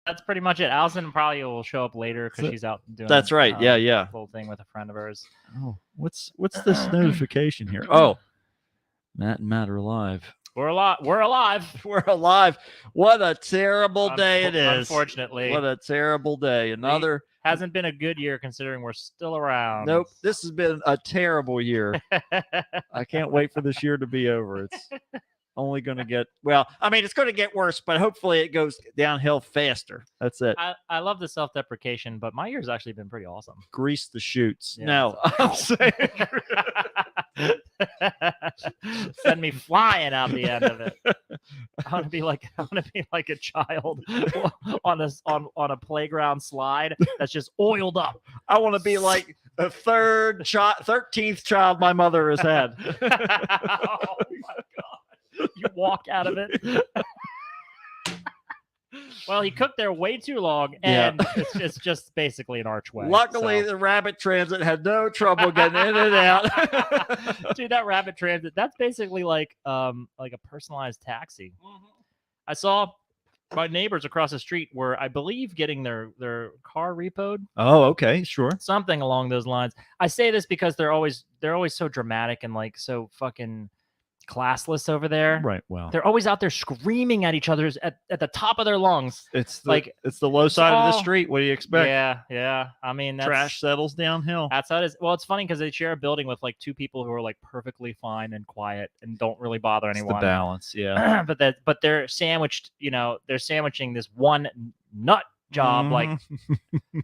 that's pretty much it. Allison probably will show up later because she's out doing. That's right. Yeah. Little thing with a friend of hers. Oh, what's this notification here? Oh, Matt and Matt are alive. We're alive. We're alive. We're alive. What a terrible day it is. Unfortunately. What a terrible day. Another hasn't been a good year considering we're still around. Nope. This has been a terrible year. I can't wait for this year to be over. It's only going to get, well, I mean, it's going to get worse, but hopefully it goes downhill faster. That's it. I love the self-deprecation, but my year's actually been pretty awesome. Grease the chutes. Yeah, no, I'm saying. Send me flying out the end of it. I want to be like a child on a playground slide that's just oiled up. I want to be like the 13th child my mother has had. Oh my God. You walk out of it. Well, he cooked there way too long, and it's just basically an archway. Luckily, the Rapid Transit had no trouble getting in and out. Dude, that Rapid Transit, that's basically like a personalized taxi. Mm-hmm. I saw my neighbors across the street were, I believe, getting their car repoed. Oh, okay, sure. Something along those lines. I say this because they're always so dramatic and like so fucking classless over there. Right. Well, they're always out there screaming at each other at the top of their lungs. It's the low side of the street. What do you expect? Yeah. I mean, trash settles downhill. That's how it is. Well, it's funny because they share a building with like two people who are like perfectly fine and quiet and don't really bother anyone. It's the balance, yeah. but they're sandwiched. You know, they're sandwiching this one nut job like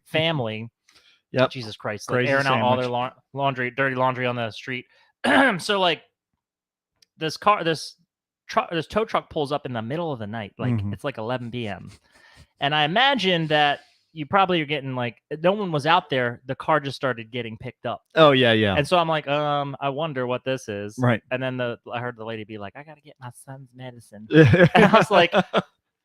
family. Yep. Jesus Christ, like airing out all their dirty laundry on the street. So like. This tow truck pulls up in the middle of the night. Like it's like 11 p.m. And I imagine that you probably are getting like, no one was out there. The car just started getting picked up. Oh yeah. Yeah. And so I'm like, I wonder what this is. Right. And then I heard the lady be like, I got to get my son's medicine. And I was like,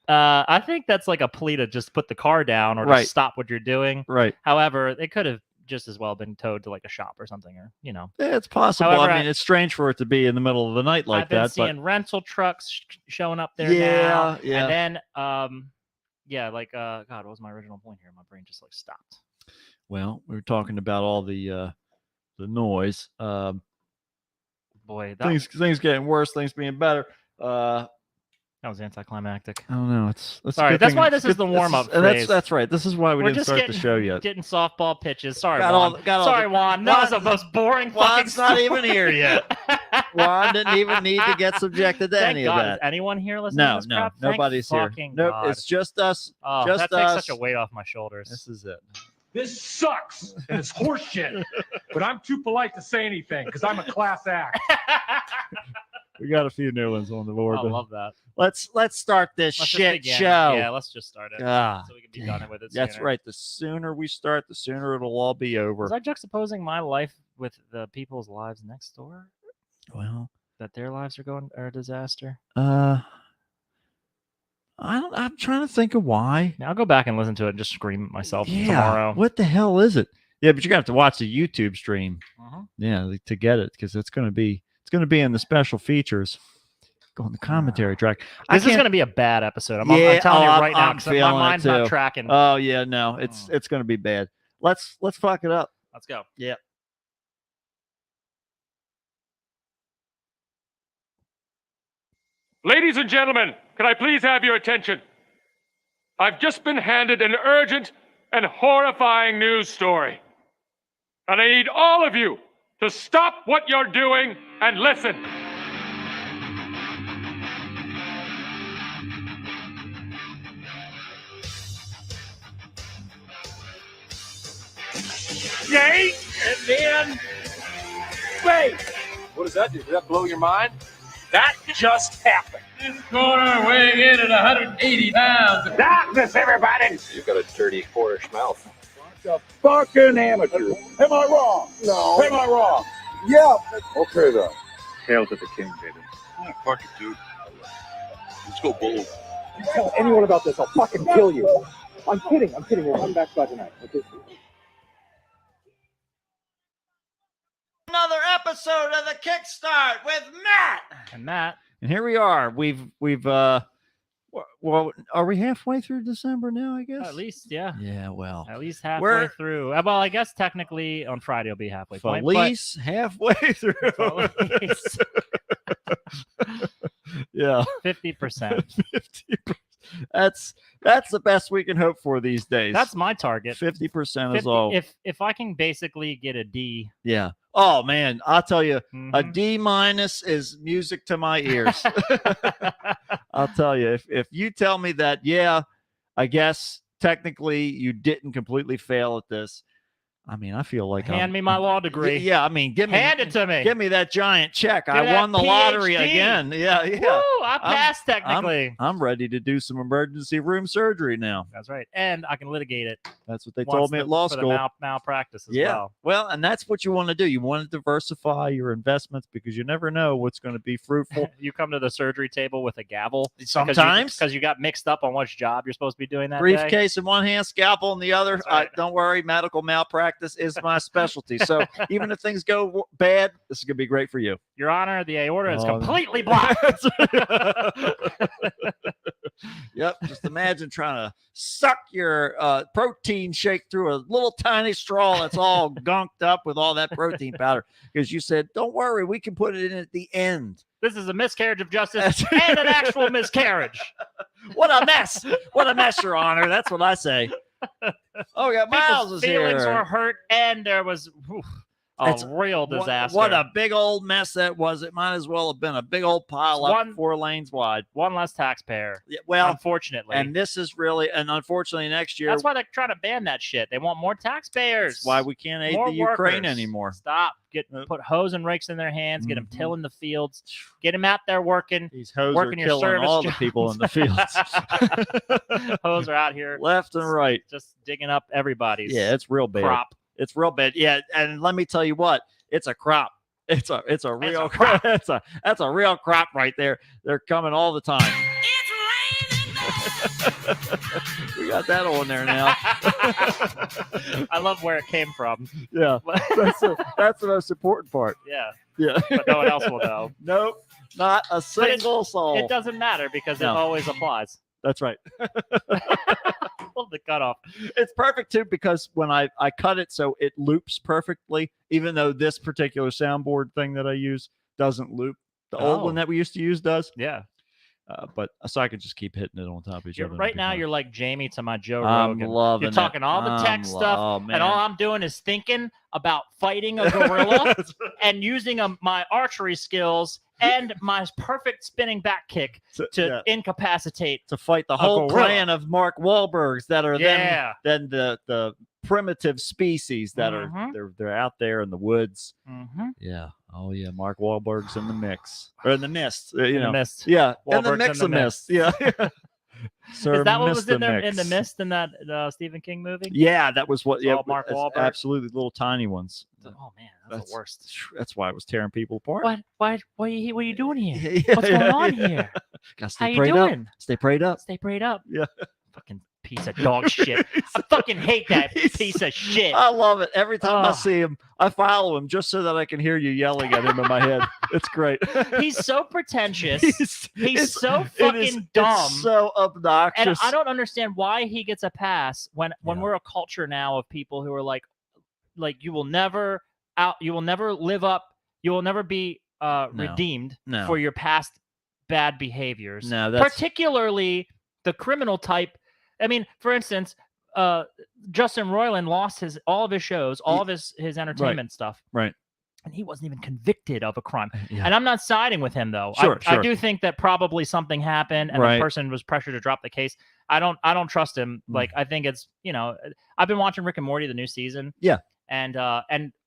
I think that's like a plea to just put the car down or to stop what you're doing. Right. However, it could have just as well been towed to like a shop or something, or yeah, it's possible. However, I mean, it's strange for it to be in the middle of the night like that. I've been seeing rental trucks showing up there now. Yeah. And then God, what was my original point here? My brain just like stopped. Well, we were talking about all the noise. Boy, things getting worse, things being better. That was anticlimactic. Oh no, sorry. That's why this is the warm up. That's right. This is why we didn't start the show yet. Getting softball pitches. Sorry, Juan. Sorry, Juan. That was the most boring. Juan's not even here yet. Juan didn't even need to get subjected to any of that. Is anyone here listening? To this crap? Nobody's here. Nope, it's just us. Oh, just that takes such a weight off my shoulders. This is it. This sucks and it's horseshit. But I'm too polite to say anything because I'm a class act. We got a few new ones on the board. I love that. Let's start this shit show. Yeah, let's just start it so we can be done with it. That's right. The sooner we start, the sooner it'll all be over. Was I juxtaposing my life with the people's lives next door? Well, that their lives are a disaster. I'm trying to think of why. Now I'll go back and listen to it and just scream at myself tomorrow. What the hell is it? Yeah, but you're gonna have to watch the YouTube stream. Yeah, to get it because it's gonna be in the special features. Go on the commentary track. This is going to be a bad episode. I'm telling you right now because my mind's not tracking. Oh yeah, no, it's going to be bad. Let's fuck it up. Let's go. Yeah. Ladies and gentlemen, can I please have your attention? I've just been handed an urgent and horrifying news story. And I need all of you to stop what you're doing and listen. Yay! And then... Wait! What does that do? Did that blow your mind? That just happened. This corner weighing in at 180 pounds. Darkness, everybody! You've got a dirty, whorish mouth. A fucking amateur. Am I wrong? No. Am I wrong? Yeah. Okay, then. Hail to the king, baby. Oh, fuck it, dude. Let's go bold. You tell anyone about this, I'll fucking kill you. I'm kidding. We'll come back by tonight. Okay. Another episode of the Kickstart with Matt and Matt. And here we are. We've Well, are we halfway through December now? I guess. At least, yeah. Yeah. Well, At least halfway We're- through. Well, I guess technically on Friday will be halfway point. Felice halfway through. Felice. Yeah. 50%. 50%. That's the best we can hope for these days. That's my target. 50% is 50 all. If I can basically get a D. Yeah. Oh man, I'll tell you, a Mhm. D- is music to my ears. I'll tell you, if you tell me that, yeah, I guess technically you didn't completely fail at this. I mean, I feel like Hand me my law degree. Yeah, I mean, Hand it to me. Give me that giant check. Give I me that won the lottery PhD. again. Yeah, yeah. Woo, I passed technically. I'm ready to do some emergency room surgery now. That's right. And I can litigate it. That's what they once told me the- at law for school. The malpractice as Yeah. well. Well, and that's what you want to do. You want to diversify your investments because you never know what's going to be fruitful. You come to the surgery table with a gavel. Sometimes. Because you got mixed up on which job you're supposed to be doing that day. Briefcase in one hand, scalpel in the other. That's right. Don't worry, medical malpractice is my specialty. So even if things go bad, this is going to be great for you. Your Honor, the aorta is Oh. completely blocked. Yep. Just imagine trying to suck your protein shake through a little tiny straw that's all gunked up with all that protein powder. Because you said, don't worry, we can put it in at the end. This is a miscarriage of justice and an actual miscarriage. What a mess. What a mess, Your Honor. That's what I say. Oh, yeah. Miles People's is feelings here. were hurt, and there was a It's real disaster. What a big old mess that was. It might as well have been a big old pile up One- 4 lanes wide. One less taxpayer. Yeah, well, Unfortunately. and this is really, and unfortunately next year, that's why they're trying to ban that shit. They want more taxpayers. that's why we can't aid More the Ukraine workers. anymore. Stop. Nope. Put hose and rakes in their hands. Get them Mhm. tilling the fields. Get them out there working. These hoes Working are your killing service all the jobs. people in the fields. Hoes are out here Left and right. just digging up everybody's Yeah, it's real bad. crop. It's real bad. Yeah, and let me tell you what, it's a crop. It's a real a crop. crop. That's a real crop right there. They're coming all the time. We got that on there now. I love where it came from. Yeah, that's the most important part. Yeah, Yeah, but no one else will know. nope, not a single soul. It doesn't matter because it No. always applies. That's right. Well, the cutoff. It's perfect too because when I cut it so it loops perfectly, even though this particular soundboard thing that I use doesn't loop. The old one Oh. that we used to use does. Yeah. But so I can just keep hitting it on top of each other. Right now, you're like Jamie to my Joe I'm Rogan. loving You're talking it. all the tech stuff, Oh, man. and all I'm doing is thinking about fighting a gorilla and using my archery skills and my perfect spinning back kick to yeah, incapacitate. to fight the whole gorilla. clan of Mark Wahlbergs that are Yeah. then the primitive species that Mhm. are they're out there in the woods. Mm-hmm. Yeah. Oh yeah, Mark Wahlberg's in the mix or in the mist. You know. Mist. Yeah, in the Wahlberg's mix in of the mist. Yeah. Sir, Is that what was Mr. in there in the Mix. mist in that Stephen King movie? Yeah, that was what. It's Yeah, all Mark it's Wahlberg? absolutely little tiny ones. Oh man, that's the worst. That's why it was tearing people apart. What are you doing here? Yeah, What's going on here? Gotta How stay you prayed up. doing? Stay prayed up. Stay prayed up. Yeah. Fucking piece of dog shit. I fucking hate that piece of shit. I love it. Every time I Ugh. see him, I follow him just so that I can hear you yelling at him in my head. It's great. He's so pretentious. He's He's so it is- fucking dumb. It's so obnoxious. And I don't understand why he gets a pass when Yeah. we're a culture now of people who are like you will never live up, you will never be redeemed No. for your past bad behaviors. No, that's Particularly the criminal type. I mean, for instance, Justin Roiland lost all of his shows, all of his entertainment stuff. right. And he wasn't even convicted of a crime. Yeah. And I'm not siding with him though. Sure, I sure. do think that probably something happened and Right. the person was pressured to drop the case. I don't trust him. Mm. Like I think it's, I've been watching Rick and Morty, the new season. Yeah. And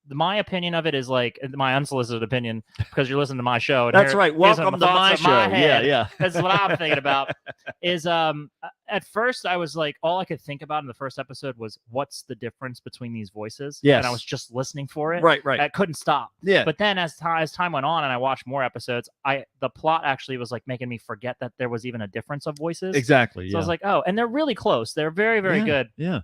my opinion of it is like my unsolicited opinion because you're listening to my show. And That's here- right. here's some Welcome to thoughts my of show. my head. Yeah. That's what I'm thinking about. Is at first I was like, all I could think about in the first episode was what's the difference between these voices? Yes. And I was just listening for it. Right. Right. I couldn't stop. Yeah. But then as time went on and I watched more episodes, the plot actually was like making me forget that there was even a difference of voices. exactly. So I was like, oh, and they're really close. They're very, very Yeah. good. Yeah.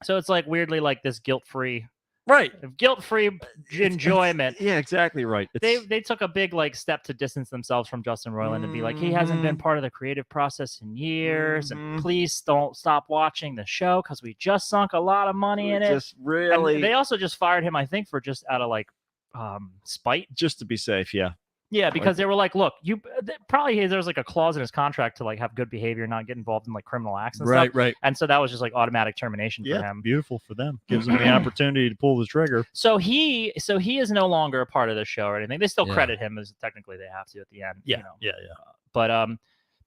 So it's like weirdly like this guilt-free Right. guilt-free enjoyment. Yeah, exactly right. They took a big step to distance themselves from Justin Roiland and be like, he hasn't been part of the creative process in years, and please don't stop watching the show because we just sunk a lot of money in it. Just really, And they also just fired him, I think, for just out of spite. just to be safe. Yeah. Yeah, because they were like, look, probably there's a clause in his contract to have good behavior, not get involved in criminal acts and stuff. Right. And so that was just automatic termination for him. Beautiful for them. Gives them the opportunity to pull the trigger. So he is no longer a part of the show or anything. They still credit him as technically they have to at the end. Yeah. You know.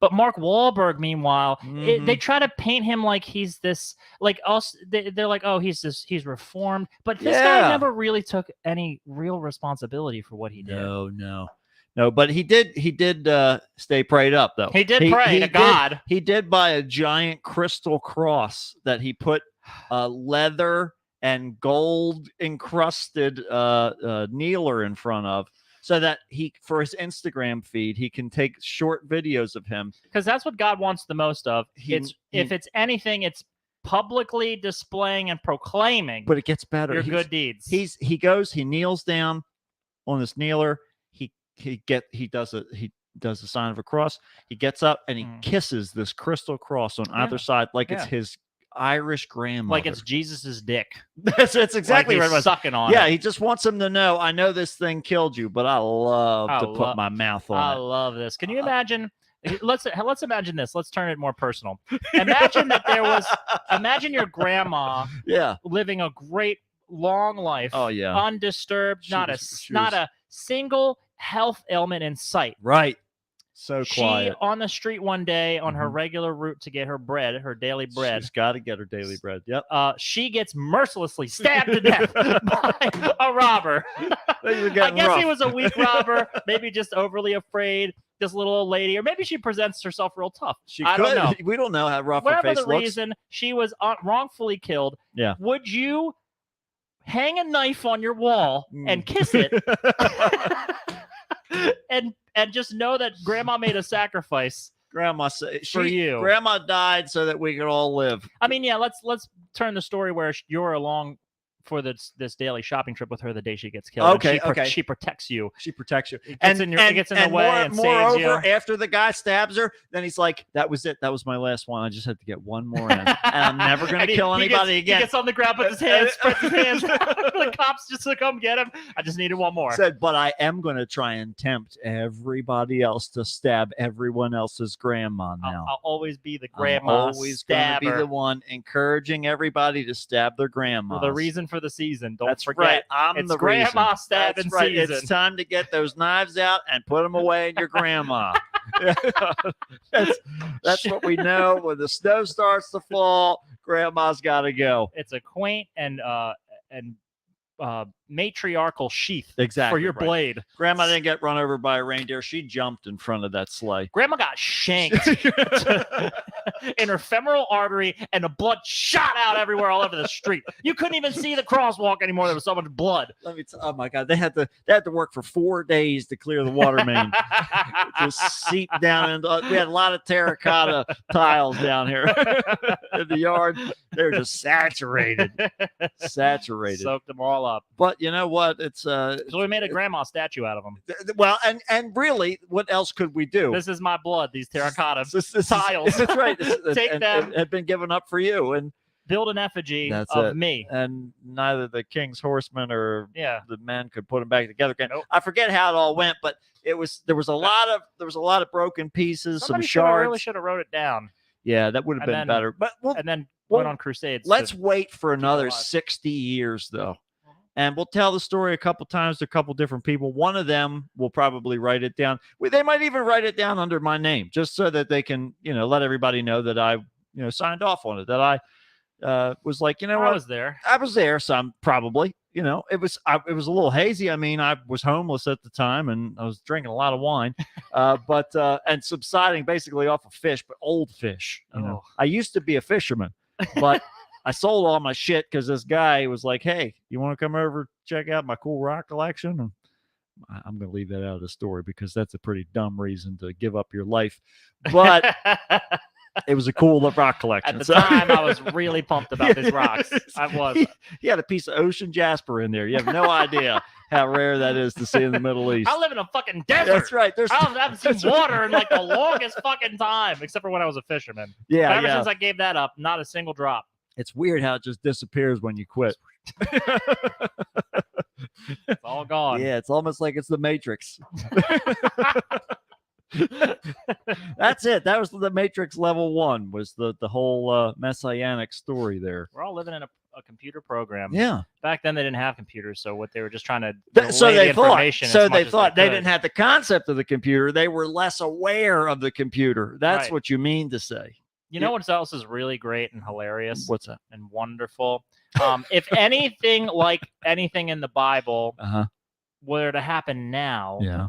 But Mark Wahlberg, meanwhile, they try to paint him like he's this, they're like, oh, he's reformed. But this guy never really took any real responsibility for what he did. No, but he did stay prayed up, though. He did pray to God. He did buy a giant crystal cross that he put leather and gold encrusted kneeler in front of, so that for his Instagram feed, he can take short videos of him. Because that's what God wants the most of. If it's anything, it's publicly displaying and proclaiming. But it gets better. Your good deeds. He kneels down on this kneeler. He does a sign of a cross. He gets up and he kisses this crystal cross on either side, like it's his Irish grandmother. Like it's Jesus's dick. That's exactly like right. He's sucking on it. He just wants him to know, I know this thing killed you, but I love to put my mouth on it. I love this. Can you imagine? Let's imagine this. Let's turn it more personal. Imagine imagine your grandma living a great long life. Oh yeah. Undisturbed, not a single health ailment in sight. Right. So quiet. She on the street one day on her regular route to get her daily bread. She's got to get her daily bread. Yep. She gets mercilessly stabbed to death by a robber. I guess he was a weak robber, maybe just overly afraid. This little old lady, or maybe she presents herself real tough. I don't know. We don't know how rough her face looks. Whatever the reason, she was wrongfully killed. Yeah. Would you hang a knife on your wall and kiss it? and just know that Grandma made a sacrifice. Grandma died so that we could all live. I mean, yeah. Let's turn the story where you're along for this daily shopping trip with her the day she gets killed. Okay. She protects you. She protects you. It gets in the way and saves you. After the guy stabs her, then he's like, "That was it. That was my last one. I just had to get one more in, and I'm never going to kill anybody again." He gets on the ground, puts his hands, spreads his hands. The cops just to come get him. I just needed one more. Said, but I am going to try and tempt everybody else to stab everyone else's grandma now. I'll always be the grandma. I'm always going to be the one encouraging everybody to stab their grandma. The reason for the season. Don't forget. Right. I'm it's the grandma reason. stabbing That's right. season. It's time to get those knives out and put them away in your grandma. That's what we know. When the snow starts to fall, grandma's got to go. It's a quaint and matriarchal sheath for your blade. Grandma didn't get run over by a reindeer. She jumped in front of that sleigh. Grandma got shanked in her femoral artery, and the blood shot out everywhere all over the street. You couldn't even see the crosswalk anymore. There was so much blood. Oh my God. They had to work for 4 days to clear the water main. Just seep down, and we had a lot of terracotta tiles down here in the yard. They were just saturated. Soaked them all up. But you know what? It's so we made a grandma statue out of them. Well, and really, what else could we do? This is my blood. These terracotta tiles. That's right. Take them. It had been given up for you, and build an effigy of me. And neither the King's Horsemen or the men could put them back together again. Nope. I forget how it all went, but there was a lot of broken pieces, some shards. Really should have wrote it down. Yeah, that would have been better. But went on crusades. Let's wait for another 60 years, though. And we'll tell the story a couple times to a couple different people. One of them will probably write it down. They might even write it down under my name, just so that they can, let everybody know that I, signed off on it. That I was like, what? I was there. I was there. Some probably, it was a little hazy. I mean, I was homeless at the time, and I was drinking a lot of wine, and subsiding basically off of fish, but old fish. I used to be a fisherman, but I sold all my shit because this guy was like, "Hey, you want to come over check out my cool rock collection?" And I'm going to leave that out of the story because that's a pretty dumb reason to give up your life. But It was a cool rock collection. At the So- time, I was really pumped about these rocks. I was. He had a piece of ocean jasper in there. You have no idea how rare that is to see in the Middle East. I live in a fucking desert. That's right. There's I haven't seen water in like the longest fucking time, except for when I was a fisherman. yeah, But ever yeah. since I gave that up, not a single drop. It's weird how it just disappears when you quit. It's all gone. Yeah, it's almost like it's the Matrix. That's it. That was the Matrix level 1. Was the whole messianic story there? We're all living in a computer program. Yeah. Back then, they didn't have computers, so what they were just trying to So relay they the thought. information So as much they as thought they could. didn't have the concept of the computer. They were less aware of the computer. That's Right. what you mean to say. You know what else is really great and hilarious What's that? and wonderful? If anything like anything in the Bible Uh-huh. were to happen now, Yeah.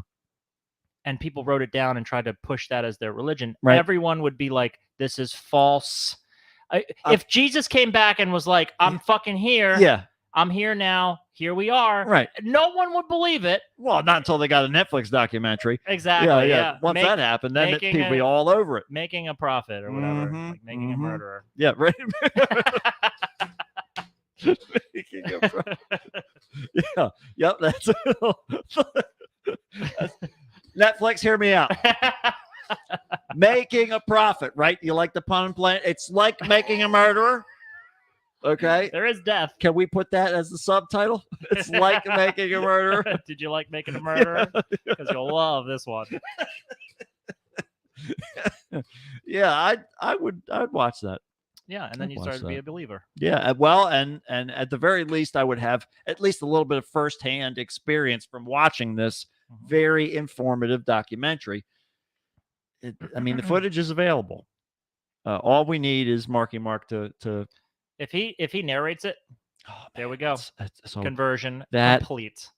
and people wrote it down and tried to push that as their religion, Right. everyone would be like, "This is false." If Jesus came back and was like, "I'm fucking here. Yeah. I'm here now. Here we are," Right. no one would believe it. Well, not until they got a Netflix documentary. Exactly. Yeah, Yeah. yeah. Once that happened, then making people be a- all over it. Making a profit or whatever, Mhm, like making a mhm. murderer. Yeah, right. Making a pro- yeah, yep. That's Netflix. Hear me out. Making a profit, right? You like the pun play? It's like making a murderer. Okay. There is death. Can we put that as the subtitle? It's like making a murderer. Did you like making a murderer? Because you'll love this one. Yeah, I'd watch that. Yeah, and then I'd you watch started to be that. a believer. Yeah, well, and at the very least, I would have at least a little bit of firsthand experience from watching this Mhm. very informative documentary. I mean, the footage is available. All we need is Marky Mark to. If he narrates it, Oh, there we go. So Conversion that- complete.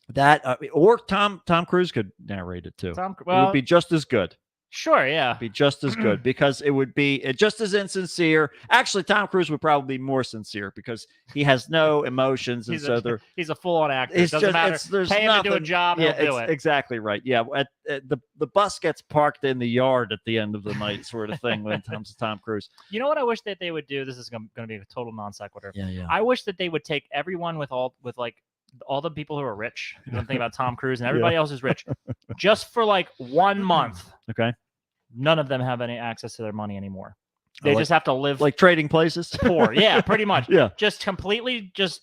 that or Tom Cruise could narrate it too. Tom, It well, would be just as good. sure, yeah. Be just as good because it would be just as insincere. Actually, Tom Cruise would probably be more sincere because he has no emotions, and He's so a, they're. he's a full-on actor. It It's doesn't just matter. there's Pay him nothing, to do a job, yeah, he'll do it's it. exactly right. Yeah, the bus gets parked in the yard at the end of the night, sort of thing. When it comes to Tom Cruise. You know what I wish that they would do? This is going to be a total non sequitur. Yeah, yeah. I wish that they would take everyone with all the people who are rich. You don't think about Tom Cruise and everybody else is rich, just for like 1 month. Okay. None of them have any access to their money anymore. They like- just have to live Like trading places. poor. Yeah, pretty much. Yeah. Just completely just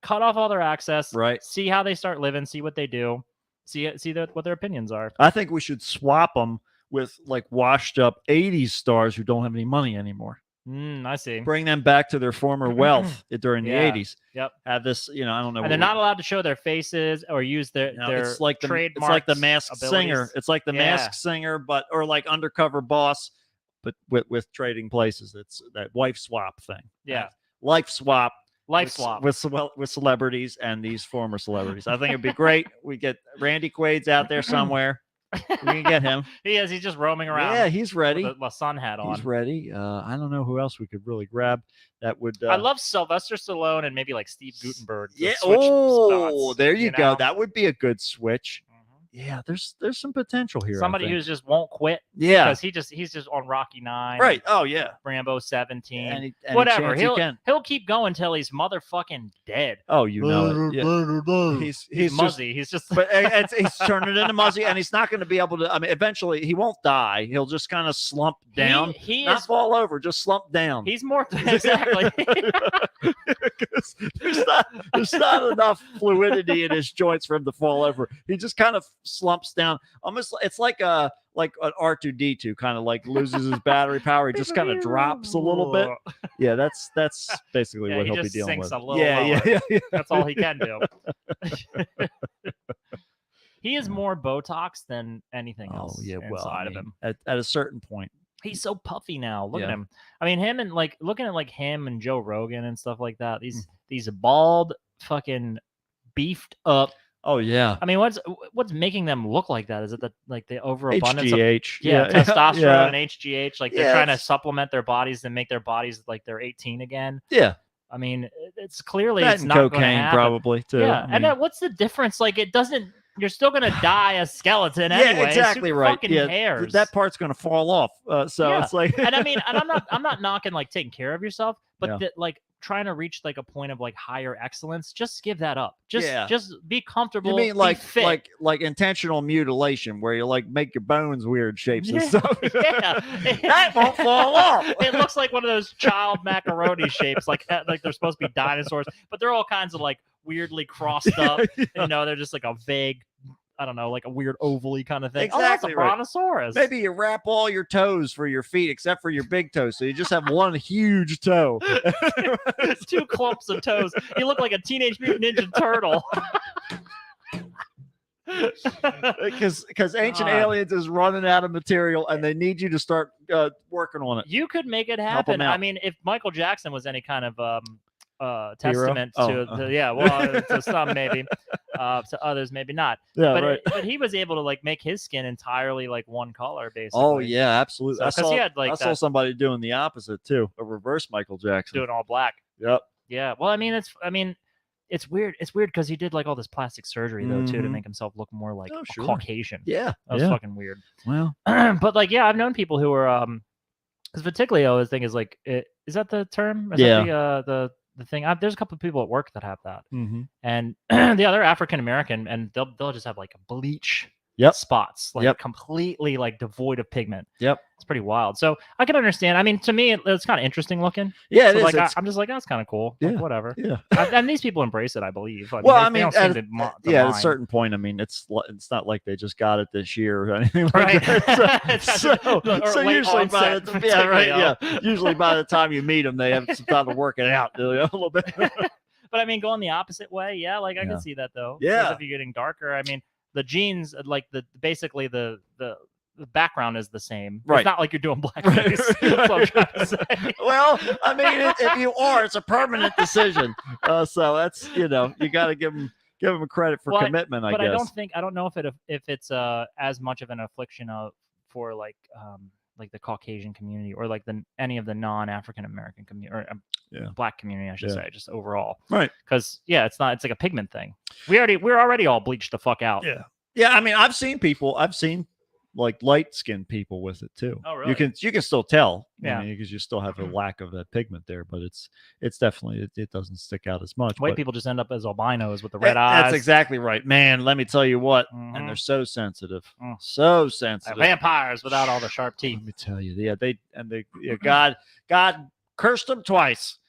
cut off all their access. Right. See how they start living. See what they do. See what their opinions are. I think we should swap them with like washed up 80s stars who don't have any money anymore. I see. Bring them back to their former wealth during the Yeah. 80s. Yep. Have this, I don't know. And they're not allowed to show their faces or use their it's like the trademark. it's like the masked singer. It's like the Yeah. masked singer, or like undercover boss, but with trading places. It's that wife swap thing. Yeah. Life swap. Life with, swap. with celebrities and these former celebrities. I think it'd be great. We get Randy Quaid's out there somewhere. We can get him. He is. He's just roaming around. Yeah, he's ready. With a sun hat on. He's ready. I don't know who else we could really grab that would. I love Sylvester Stallone and maybe like Steve Guttenberg. to Yeah. switch Oh, spots, there you go. know? That would be a good switch. Mhm. Yeah, there's some potential here. I Somebody think. who's just won't quit yeah, because he's just on Rocky 9, right. Oh yeah. Rambo 17, Any whatever. chance you can. He'll keep going till he's motherfucking dead. Oh, you know it. Yeah. He's He's just, muzzy. He's just but he's turning into muzzy, and he's not going to be able to. I mean, eventually he won't die. He'll just kind of slump down, He not is. fall over, just slump down. He's more exactly. 'Cause there's not enough fluidity in his joints for him to fall over. He just kind of slumps down. Almost, it's like an R2D2 kind of like loses his battery power. He just kind of drops a little bit. Yeah, that's basically Yeah, what he he'll be just dealing sinks with. a little yeah, lower. yeah. That's all he can do. He is more Botox than anything Oh else yeah, well, inside I of mean, him. at a certain point. He's so puffy now. Look at Yeah. him. I mean, him and like looking at like him and Joe Rogan and stuff like that. Hmm. These bald, fucking beefed up. Oh yeah, I mean, what's making them look like that? Is it the overabundance of HGH. testosterone yeah. and HGH? Like they're Yeah, trying to it's- supplement their bodies and make their bodies like they're 18 again. Yeah, I mean, it's clearly that it's and not gonna cocaine happen. probably too. Yeah, I and mean, then what's the difference? Like, it doesn't. you're still gonna dye a skeleton Yeah, anyway. exactly Who right. Fucking Yeah, cares? that part's gonna fall off. So Yeah. it's like, And I mean, and I'm not knocking like taking care of yourself, but Yeah. like trying to reach like a point of like higher excellence, just give that up. Just Yeah. just be comfortable. you mean be like fit. like intentional mutilation, where you like make your bones weird shapes and Yeah, stuff. yeah. That won't fall off. It looks like one of those child macaroni shapes, like they're supposed to be dinosaurs, but they're all kinds of like weirdly crossed up. You know, they're just like a vague, I don't know, like a weird ovally kind of thing. Oh, that's a Exactly right. brontosaurus. Maybe you wrap all your toes for your feet except for your big toe, so you just have one huge toe. It's 2 clumps of toes. You look like a Teenage Mutant Ninja Turtle. Because Ancient God. Aliens is running out of material, and they need you to start working on it. You could make it Help 'em happen. I out. mean, if Michael Jackson was any kind of testament Oh, to yeah, well, to some maybe, to others maybe not. Yeah, But right. but he was able to like make his skin entirely like one color, basically. Oh yeah, absolutely. So- I 'cause saw, he had, like, I saw that- somebody doing the opposite too, a reverse Michael Jackson. doing all black. Yep. Yeah. Well, I mean, it's weird. It's weird because he did like all this plastic surgery though too to Mhm. make himself look more like Oh, a sure. Caucasian. Yeah. That was yeah. fucking weird. Well, But like, yeah, I've known people who were because Vitiglio, I think, is like, is that the term? Is Yeah. that the thing? There's a couple of people at work that have that, mm-hmm. and the other African American, and they'll just have like bleach Yep. spots, like Yep. completely like devoid of pigment. Yep. It's pretty wild. So I can understand. I mean, to me, it's kind of interesting looking. Yeah, it So is. like, It's- I'm just like, that's kind of cool. Like, Yeah. whatever. yeah. And these people embrace it, I believe. I mean, Well, they, I mean, they don't seem at, to to yeah, at a mind. certain point, I mean, it's not like they just got it this year or anything like Right. that. It's So, or so late usually by onset the yeah, right, Vitiglio. yeah. Usually by the time you meet them, they have some time to work it out, you know, a little bit. But I mean, going the opposite way, yeah, like I Yeah. can see that though. Yeah. Because if you're getting darker, I mean, the genes, like basically the background is the same. Right. It's not like you're doing blackface. That's what I'm trying to say. Well, I mean, if you are, it's a permanent decision. So that's, you know, you got to give them credit for Well, commitment, I But guess. I don't know if it's as much of an affliction for like the Caucasian community or like any of the non-African American community or Yeah. black community, I should Yeah. say, just overall. Right. Because it's like a pigment thing. We're already all bleached the fuck out. Yeah. Yeah. I mean, I've seen like light-skinned people with it too. Oh, really? You can still tell, Yeah. because you still have a lack of that pigment there, but it's definitely it doesn't stick out as much. White but- people just end up as albinos with the red eyes. That's exactly right, man. Let me tell you what, Mhm. and they're so sensitive, Mm. so They're sensitive. vampires without all the sharp teeth. Let me tell you, yeah, God cursed them twice.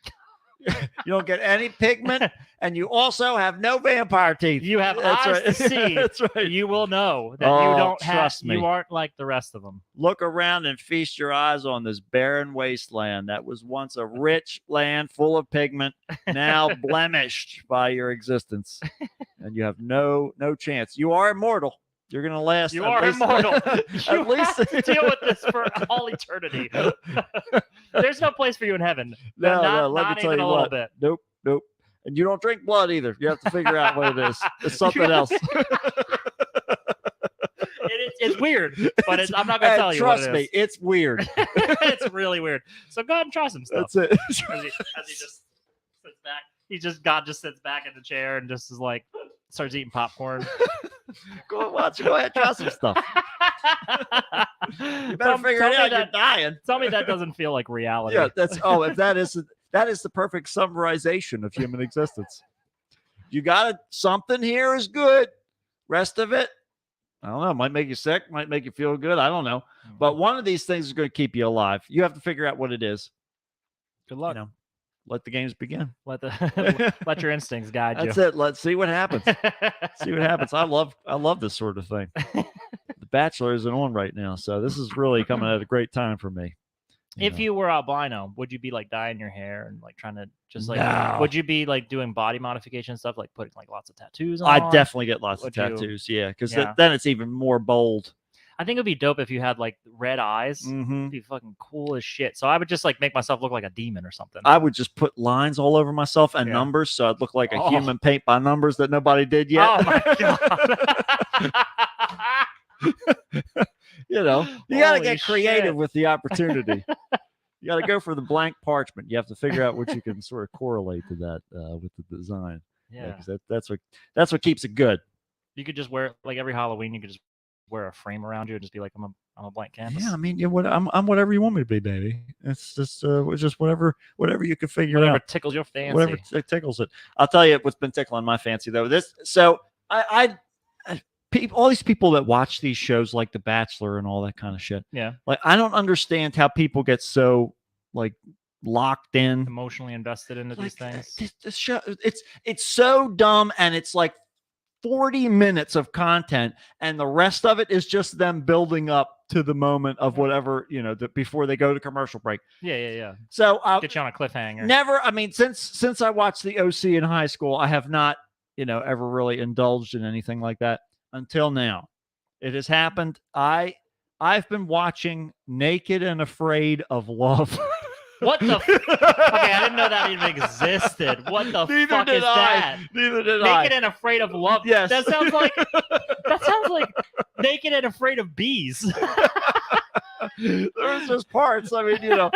You don't get any pigment, and you also have no vampire teeth. You have That's eyes to right. see. That's right. You will know that Oh, you don't have. trust me. You aren't like the rest of them. Look around and feast your eyes on this barren wasteland that was once a rich land full of pigment, now blemished by your existence, and you have no chance. You are immortal. You're gonna last. You at are least- immortal. at You least have to deal with this for all eternity. There's no place for you in heaven. No, not, let me not tell even you a little what. bit. Nope. And you don't drink blood either. You have to figure out what it is. It's something else. It's weird, but I'm not gonna Hey, tell you what trust it me, is. it's weird. It's really weird. So go ahead and try some stuff. That's it. As he just sits back. God just sits back in the chair and just is like starts eating popcorn. Go ahead, try some stuff. You better figure tell it me out. You're that- dying. Tell me that doesn't feel like reality. Yeah, if that is the perfect summarization of human existence. You got something here is good. Rest of it, I don't know. Might make you sick. Might make you feel good. I don't know. But one of these things is going to keep you alive. You have to figure out what it is. good luck. You know, let the games begin. Let your instincts guide you. That's it. Let's see what happens. See what happens. I love this sort of thing. The Bachelor isn't on right now, so this is really coming at a great time for me. If you were albino, would you be like dyeing your hair and like trying to just like? No. Would you be like doing body modification stuff, like putting like lots of tattoos on? I definitely get lots of Would you- tattoos. Yeah, because Yeah. then it's even more bold. I think it'd be dope if you had like red eyes. Mm-hmm. It'd be fucking cool as shit. So I would just like make myself look like a demon or something. I would just put lines all over myself and Yeah. numbers, so I'd look like a Oh. human paint by numbers that nobody did yet. Oh my god! You know, you got to Holy get creative shit. with the opportunity. You got to go for the blank parchment. You have to figure out what you can sort of correlate to that with the design. Yeah. 'Cause that's what keeps it good. You could just wear like every Halloween. You could just wear a frame around you and just be like, I'm a blank canvas. Yeah, I mean, I'm whatever you want me to be, baby. It's just whatever you can figure Whatever out. tickles your fancy. Whatever tickles it. I'll tell you what's been tickling my fancy though. All these people that watch these shows like The Bachelor and all that kind of shit. Yeah. Like, I don't understand how people get so like locked in, Emotionally invested into these things. This show, it's so dumb, and it's like 40 minutes of content, and the rest of it is just them building up to the moment of whatever, before they go to commercial break. Yeah. So Get you on a cliffhanger. never, I mean, since I watched the OC in high school, I have not, ever really indulged in anything like that until now. It has happened. I've been watching Naked and Afraid of Love. What the? Okay, I didn't know that even existed. What the fuck is that? Neither did I. Naked and Afraid of Love. Yes. That sounds like Naked and Afraid of Bees. There's just parts. I mean,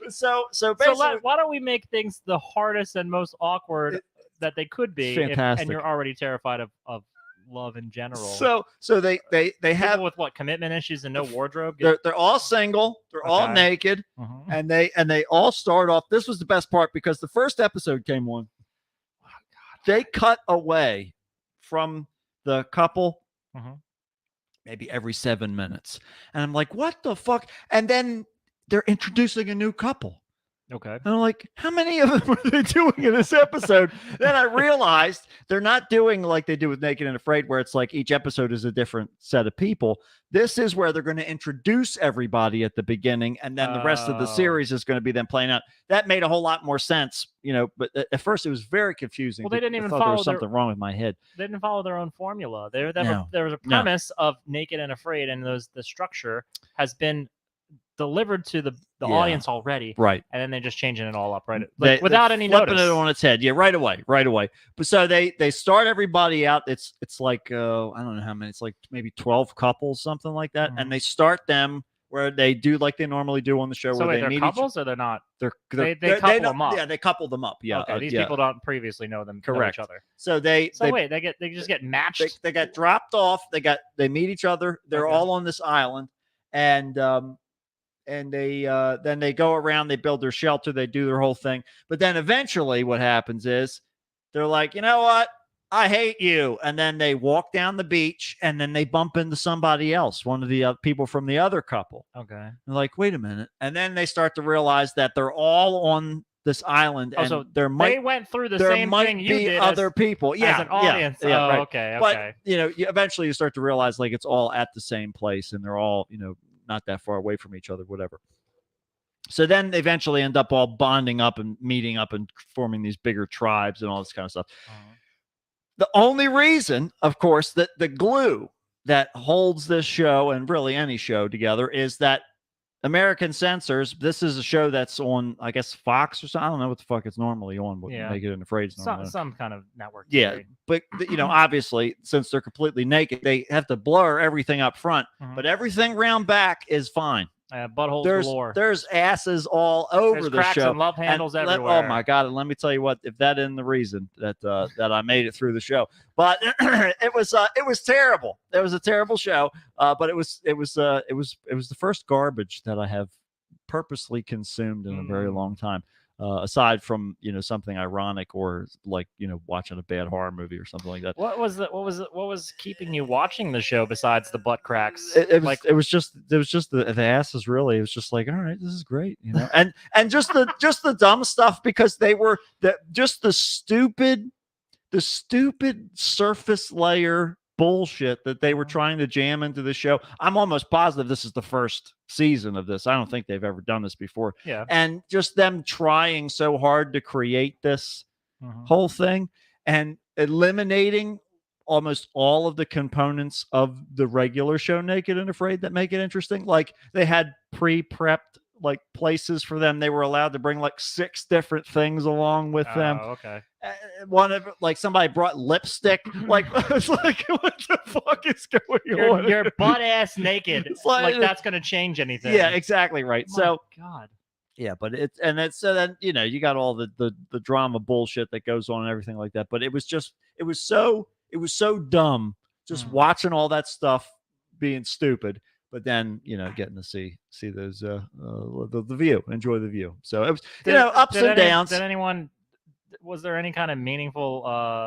So basically, why don't we make things the hardest and most awkward that they could be? Fantastic. And you're already terrified of love in general. So they have People with what, commitment issues and no wardrobe. they're all single, they're all Okay. naked, Mhm. and they all start off. This was the best part because the first episode came on. They cut away from the couple Mhm. maybe every 7 minutes, and I'm like, what the fuck? And then they're introducing a new couple. Okay. And I'm like, how many of them are they doing in this episode? Then I realized they're not doing like they do with Naked and Afraid, where it's like each episode is a different set of people. This is where they're going to introduce everybody at the beginning, and then the rest of the Oh. series is going to be them playing out. That made a whole lot more sense, but at first it was very confusing. Well, they didn't I even thought there follow was something wrong with my head. They didn't follow their own formula. There No. was a No. premise of Naked and Afraid, and the structure has been delivered to the Yeah. audience already, Right. and then they're just changing it all up, right? They- Like, without any flipping notice. it on its head. Yeah, right away. But so they start everybody out. It's like I don't know how many. It's like maybe 12 couples, something like that, Mhm. and they start them where they do like they normally do on the show, So where wait, they they're meet couples or they're not? They're They they're- couple don't- them up. Yeah, they couple them up. Yeah. Okay, these yeah. people don't previously know them. Know Correct. each other. So they Wait, they just get matched. they got dropped off. They meet each other. They're Okay. all on this island, and they then they go around. They build their shelter. They do their whole thing. But then eventually, what happens is they're like, you know what? I hate you. And then they walk down the beach, and then they bump into somebody else, one of the people from the other couple. Okay. They're like, wait a minute. And then they start to realize that they're all on this island, Oh, and so there They might went through the there same might thing you be did other people. as Yeah, an audience. Yeah, Oh, right. okay. But Okay. eventually you start to realize like it's all at the same place, and they're all not that far away from each other, whatever. So then they eventually end up all bonding up and meeting up and forming these bigger tribes and all this kind of stuff. The only reason, of course, that the glue that holds this show and really any show together is that American Censors. This is a show that's on, I guess, Fox or something. I don't know what the fuck it's normally on. What Yeah. Naked and Afraid is normally on. Some kind of network. Yeah, series. but obviously, since they're completely naked, they have to blur everything up front, Mhm. but everything round back is fine. Buttholes There's galore. there's asses all over There's the cracks show. and love handles And everywhere. oh my god! And let me tell you what, if that isn't the reason that that I made it through the show, but it was terrible. It was a terrible show. But it was the first garbage that I have purposely consumed in a very long time. Aside from something ironic or like watching a bad horror movie or something like that. What was keeping you watching the show besides the butt cracks? It was just the asses. Really, it was just like, all right, this is great, and just the dumb stuff, because they were the stupid surface layer bullshit that they were trying to jam into the show. I'm almost positive this is the first season of this. I don't think they've ever done this before. Yeah. And just them trying so hard to create this whole thing and eliminating almost all of the components of the regular show Naked and Afraid that make it interesting. Like they had pre-prepped like places for them. They were allowed to bring like 6 different things along with them. Oh, okay. One of like somebody brought lipstick. Like it's like, what the fuck is going on? You're butt ass naked. It's like that's gonna change anything. Yeah, exactly right. My So God. yeah, but so then you got all the drama bullshit that goes on and everything like that. But it was so dumb just watching all that stuff being stupid, but then getting to see those the view, enjoy the view. So it was ups and downs. Was there any kind of meaningful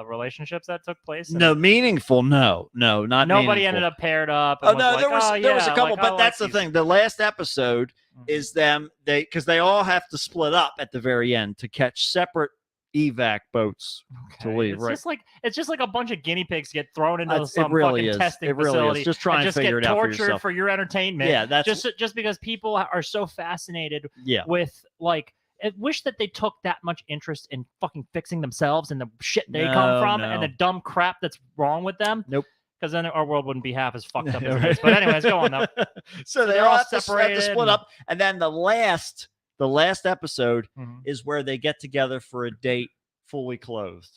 relationships that took place? No, meaningful. No, not nobody meaningful. ended up paired up. Oh no, there was a couple, but that's the these. thing. The last episode is them because they all have to split up at the very end to catch separate evac boats to leave. It's just like a bunch of guinea pigs get thrown into some really fucking is. testing It really facility. is. Just try and figure it out for tortured yourself. for your entertainment. Yeah, that's just because people are so fascinated yeah. with like. I wish that they took that much interest in fucking fixing themselves and the shit they come from and the dumb crap that's wrong with them. Nope. Because then our world wouldn't be half as fucked up as it is. But anyways, go on though. So they all have to split up, and then the last episode is where they get together for a date fully clothed.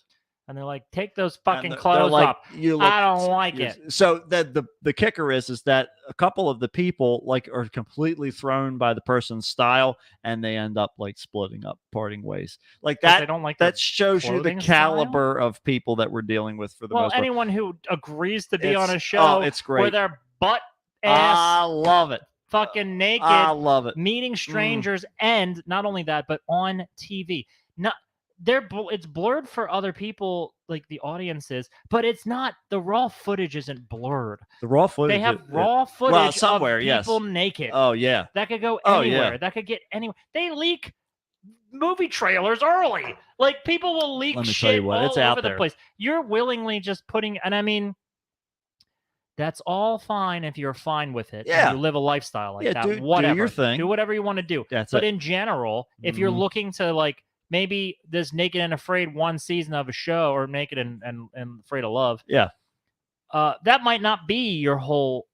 And they're like, take those fucking clothes off. I don't like it. So the kicker is that a couple of the people like are completely thrown by the person's style, and they end up like splitting up, parting ways. Like that. They don't like that shows you the caliber of people that we're dealing with for the most part. Anyone who agrees to be on a show it's great. where their butt ass I love it. Fucking naked. I love it. Meeting strangers, and not only that, but on TV. It's blurred for other people, like the audiences, but it's not. The raw footage isn't blurred. The raw footage. They have raw footage somewhere, of people naked. Oh yeah, that could go anywhere. That could get anywhere. They leak movie trailers early. Like people will leak shit all over the place. You're willingly just putting, and I mean, that's all fine if you're fine with it. Yeah, and you live a lifestyle like that. Do whatever, your thing. Do whatever you want to do. But in general, if you're looking to like. Maybe this Naked and Afraid one season of a show, or Naked and Afraid of Love. Yeah. That might not be your whole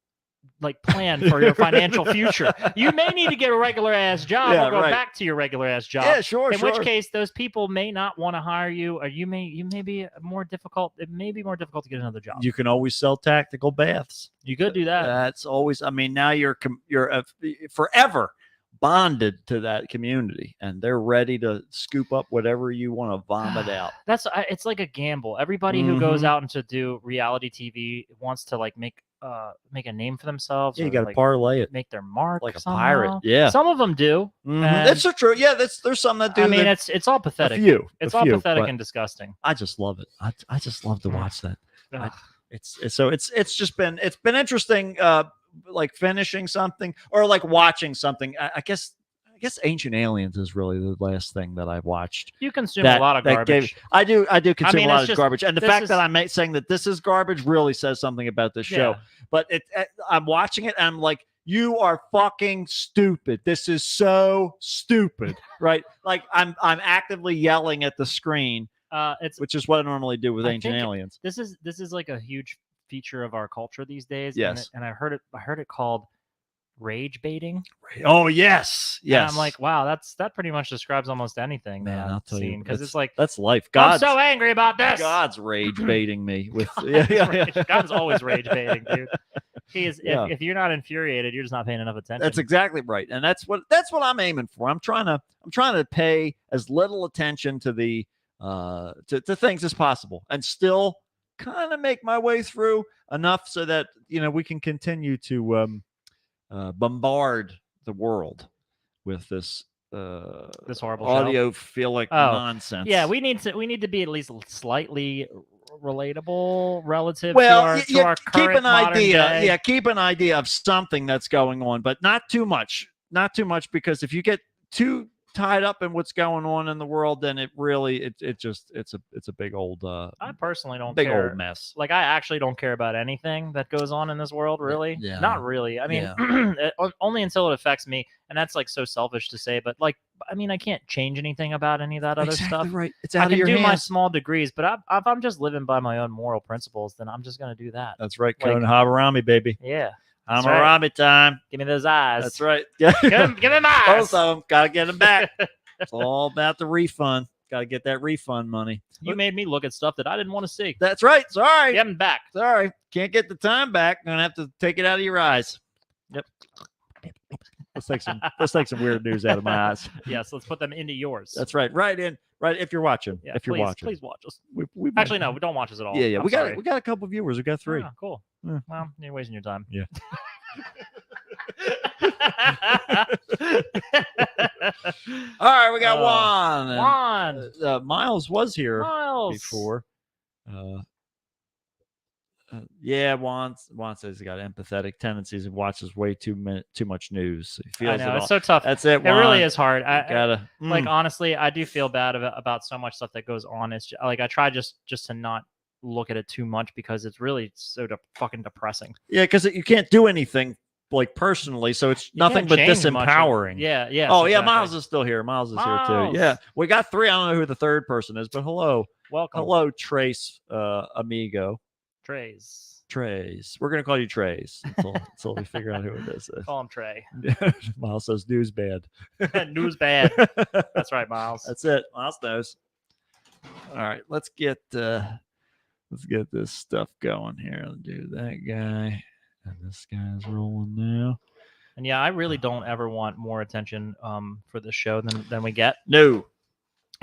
like plan for your financial future. You may need to get a regular ass job or go back to your regular ass job. Yeah, sure. In which case, those people may not want to hire you, or you may be more difficult. It may be more difficult to get another job. You can always sell tactical baths. You could do that. That's always. I mean, now you're forever bonded to that community, and they're ready to scoop up whatever you want to vomit out. It's like a gamble. Everybody who goes out and to do reality TV wants to like make a name for themselves. Yeah, you got to like, parlay it, make their mark like somehow. a pirate. Yeah, some of them do. That's so true. Yeah, there's some that do. I mean, it's all pathetic. It's all pathetic and disgusting. I just love it. I just love to watch that. It's just been interesting. Like finishing something or like watching something. I guess Ancient Aliens is really the last thing that I've watched. You consume a lot of garbage. I do consume a lot of garbage, and the fact that I'm saying that this is garbage really says something about this show. But I'm watching it, and I'm like, you are fucking stupid. This is so stupid, right? Like I'm actively yelling at the screen, which is what I normally do with Ancient Aliens. This is like a huge feature of our culture these days. Yes. And I heard it called rage baiting. Oh yes. And I'm like, wow, that pretty much describes almost anything that I've seen, because it's like that's life. I'm so angry about this. God's rage baiting me with God's always rage baiting, dude. He is. If you're not infuriated, you're just not paying enough attention. That's exactly right, and that's what I'm aiming for. I'm trying to pay as little attention to the to things as possible, and still kind of make my way through enough so that we can continue to bombard the world with this horrible audiophilic nonsense. Yeah, we need to be at least slightly relatable relative to our current keep an idea. Day. Yeah, keep an idea of something that's going on, but not too much. Not too much, because if you get too tied up in what's going on in the world, then it really it's a big old I personally don't big care. Old mess. Like I actually don't care about anything that goes on in this world, really. Yeah. Not really. I mean, only until it affects me, and that's like so selfish to say, but like I mean, I can't change anything about any of that other stuff. Right. It's out of your hands. I can do my hands. small degrees, but if I'm just living by my own moral principles, then I'm just going to do that. That's right. Conan Habarami, baby. Yeah. I'm a Rami time. Give me those eyes. That's right. Yeah. Give me my eyes. Both of them. Got to get them back. It's all about the refund. Got to get that refund money. You made me look at stuff that I didn't want to see. That's right. Sorry. Get them back. Sorry. Can't get the time back. Gonna have to take it out of your eyes. Yep. let's take some weird news out of my eyes. Yes, let's put them into yours. That's right. Right if you're watching. Yeah, if you're please, watching. please watch us. We Actually, no, don't watch us at all. Yeah. I'm We sorry. got a couple viewers. We got 3. Oh, cool. Yeah. Well, you're wasting your time. Yeah. All right, we got Juan. Juan. Miles was here Miles. before. Yeah, Juan says he got empathetic tendencies and watches way too much news. He I feels know it it's all. so tough. That's it. It really Juan. is hard. I Gotta like honestly, I do feel bad about so much stuff that goes on. It's just, like I try just to not look at it too much because it's really so fucking depressing. Yeah, because you can't do anything like personally, so it's You nothing can't but change much of- disempowering. Yeah, yeah. Oh yeah, Miles is still here. Miles is here too. Miles. Yeah, we got 3. I don't know who the third person is, but hello, Welcome. Trace, amigo. Trace. We're gonna call you Trace until we figure out who it is. Call him Trey. Miles says news bad. News bad. That's right, Miles. That's it. Miles knows. All right, let's get this stuff going here. I'll do that guy, and this guy's rolling now. And yeah, I really don't ever want more attention for the show than we get. No,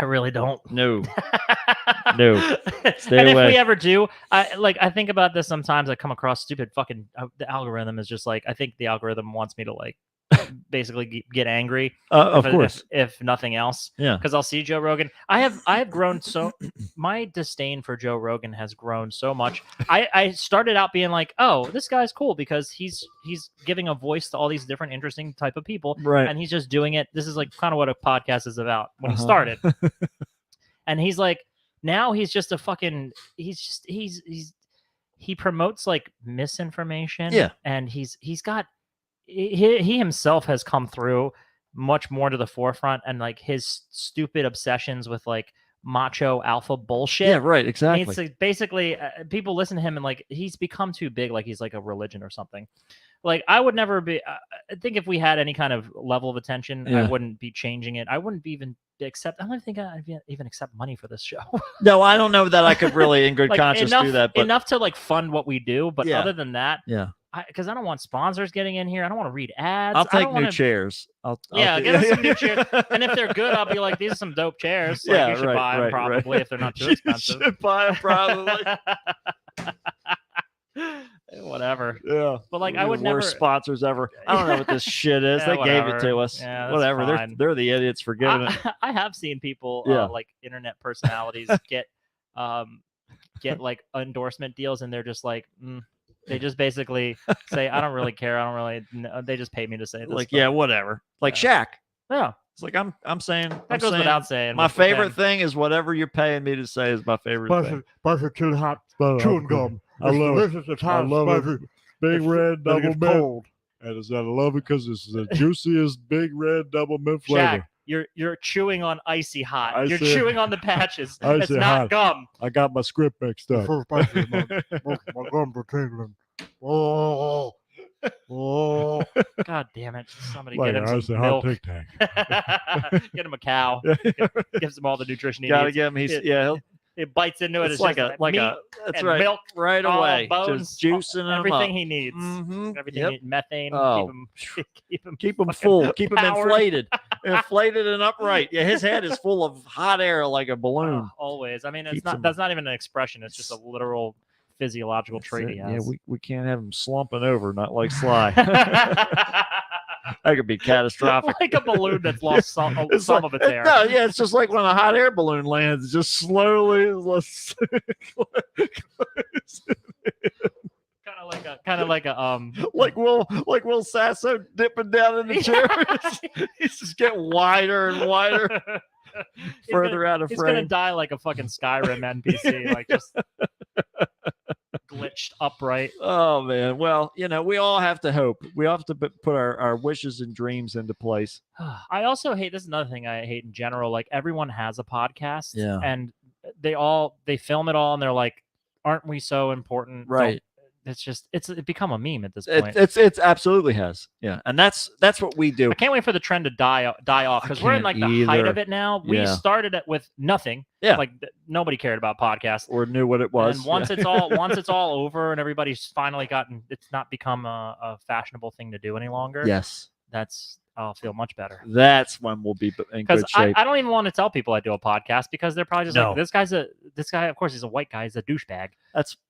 I really don't. no. No. Stay and away. if we ever do, I think about this sometimes. I come across stupid fucking the algorithm is just like I think the algorithm wants me to like basically get angry. Of course. If nothing else. Yeah. Because I'll see Joe Rogan. I have grown so my disdain for Joe Rogan has grown so much. I started out being like, oh, this guy's cool because he's giving a voice to all these different interesting type of people. Right. And he's just doing it. This is like kind of what a podcast is about when he started. And he's like, now he's just a fucking he promotes like misinformation. Yeah. And he himself has come through much more to the forefront, and like his stupid obsessions with like macho alpha bullshit. Yeah, right, exactly. It's like basically people listen to him and like he's become too big, like he's like a religion or something. Like I would never be. I think if we had any kind of level of attention, I wouldn't be changing it. I wouldn't be even accept. I don't think I'd even accept money for this show. No, I don't know that I could really, in good like conscience, enough, do that. But enough to like fund what we do, but Yeah. other than that, yeah, because I don't want sponsors getting in here. I don't want to read ads. I'll I take don't new wanna- chairs. Yeah, get us some new chairs. And if they're good, I'll be like, these are some dope chairs. Like, Yeah, you should right, buy them right, probably right. if they're not too You expensive. should buy 'em probably. Whatever. Yeah, But like, We're I the would never. worst sponsors ever. I don't know what this shit is. Yeah, They gave it whatever. to us. Yeah, that's Whatever. fine. They're the idiots for giving it. I have seen people Yeah. like internet personalities get like endorsement deals, and they're just like, they just basically say, I don't really care. I don't really. They just pay me to say this. Like, stuff. yeah, whatever. Like Yeah. Shaq. Yeah. It's like I'm saying. That I'm goes saying without saying. my with favorite them. thing is whatever you're paying me to say is my favorite thing. Spicy chili hot chewing gum. I love it. Delicious. It's I hot, love it. spicy. Big red but it double gets mint. cold. And is that I love it because it's the juiciest big red double mint flavor. Shaq, you're chewing on icy hot. You're Icy- chewing on the patches. Icy It's not hot. gum. I got my script mixed up. So spicy. My gums are tingling. Oh. Oh. God damn it! Somebody Like get him I some said, hot milk. tic tac. Get him a cow. Gives him all the nutrition he Gotta needs. get him. He's It- he'll It bites into it. It's like just a like meat a. That's and right. milk, right all away. bones, Just juicing him everything up. he needs. Mhm. Everything Yep. he, methane. Oh. Keep him Keep him full. Keep him powered. inflated and upright. Yeah, his head is full of hot air like a balloon. always. I mean, it's Keeps not. him- That's not even an expression. It's just a literal physiological trait he Yeah, has. we can't have him slumping over, not like Sly. That could be catastrophic. like a balloon that's lost some of its air. No, yeah, it's just like when a hot air balloon lands, it just slowly. Kind of like a like Will Sasso dipping down in the chair. He's just getting wider and wider, He's further out of He's gonna frame. die like a fucking Skyrim NPC, like just glitched upright. Oh man, well, we all have to hope. We all have to put our wishes and dreams into place. I also hate this is another thing I hate in general. Like everyone has a podcast, Yeah. and they film it all, and they're like, "Aren't we so important?" Right. It's become a meme at this point. It absolutely has. Yeah, and that's what we do. I can't wait for the trend to die off because we're in like can't the height either. of it now. We Yeah. started it with nothing. Yeah. Like nobody cared about podcasts. Or knew what it was. And once it's all over and everybody's finally it's not become a fashionable thing to do any longer. Yes. That's I'll feel much better. That's when we'll be in Because good shape. I don't even want to tell people I do a podcast because they're probably just No. like, this guy, of course, he's a white guy. He's a douchebag.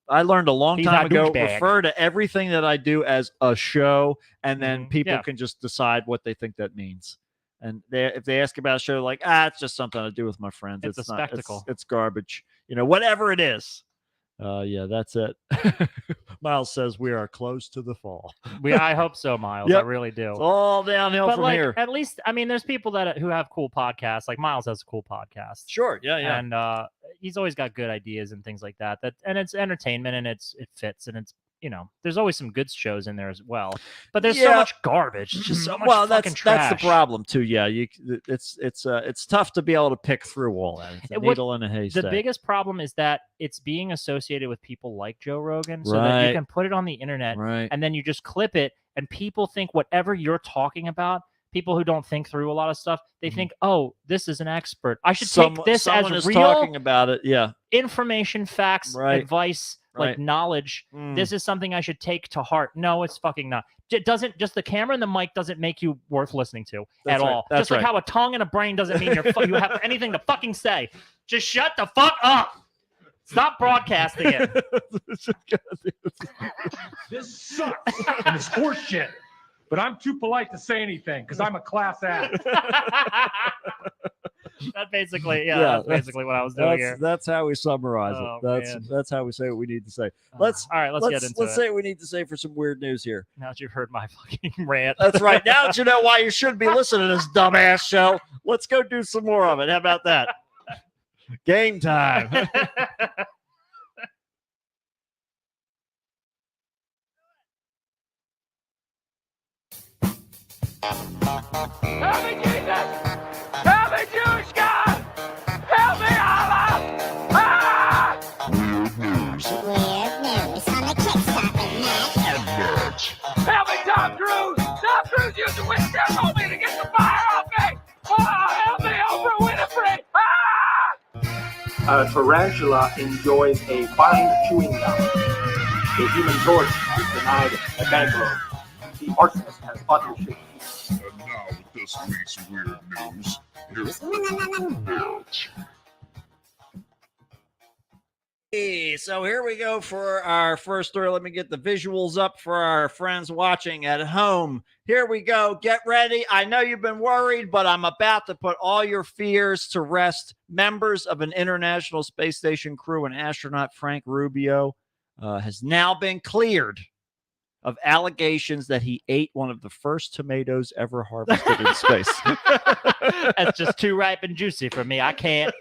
I learned a long He's time a ago. douchebag. Refer to everything that I do as a show, and then Mhm. people Yeah. can just decide what they think that means. And if they ask about a show, like, it's just something I do with my friends. It's a not, spectacle. It's garbage. Whatever it is. Yeah, that's it. Miles says we are close to the fall. I hope so, Miles. I Yep. really do. It's all downhill But from like, here. at least, I mean, there's people who have cool podcasts. Like Miles has a cool podcast. Sure. Yeah. Yeah. And he's always got good ideas and things like that. And it's entertainment and it fits and it's there's always some good shows in there as well. But there's so Yeah. much garbage. It's just so much well, fucking trash. that's the problem too. Yeah, it's tough to be able to pick through all that. It's a needle in a haystack. The biggest problem is that it's being associated with people like Joe Rogan, so that Right. you can put it on the internet Right. and then you just clip it, and people think whatever you're talking about. People who don't think through a lot of stuff, they think, "Oh, this is an expert. I should take this someone as is real talking about it. Yeah. information, facts, Right. advice, Right. like knowledge. Mm. This is something I should take to heart." No, it's fucking not. It doesn't. Just the camera and the mic doesn't make you worth listening to That's at right. all. That's Just like right. how a tongue and a brain doesn't mean you have anything to fucking say. Just shut the fuck up. Stop broadcasting it. This sucks and it's horseshit. But I'm too polite to say anything because I'm a class act. That's basically, Yeah, that's basically what I was doing here. That's how we summarize Oh, it. man. That's how we say what we need to say. Let's all right. Let's get into it. say what we need to say for some weird news here. Now that you've heard my fucking rant. That's right. Now that you know why you should be listening to this dumbass show, let's go do some more of it. How about that? Game time. Help me, Jesus! Help me, Jewish God! Help me, Allah! Ah! Weird news on the Kickstarter match. Help me, Tom Cruise! Tom Cruise used a witchcraft on me to get the fire off me! Oh, help me, Oprah Winfrey! Ah! A tarantula enjoys a fine chewing gum. The human torch is denied a bank loan. The arsonist has button-shaped teeth. And now with this week's weird news, here's Match. Hey, so here we go for our first story. Let me get the visuals up for our friends watching at home. Here we go. Get ready. I know you've been worried, but I'm about to put all your fears to rest. Members of an International Space Station crew and astronaut Frank Rubio has now been cleared of allegations that he ate one of the first tomatoes ever harvested in space. That's just too ripe and juicy for me. I can't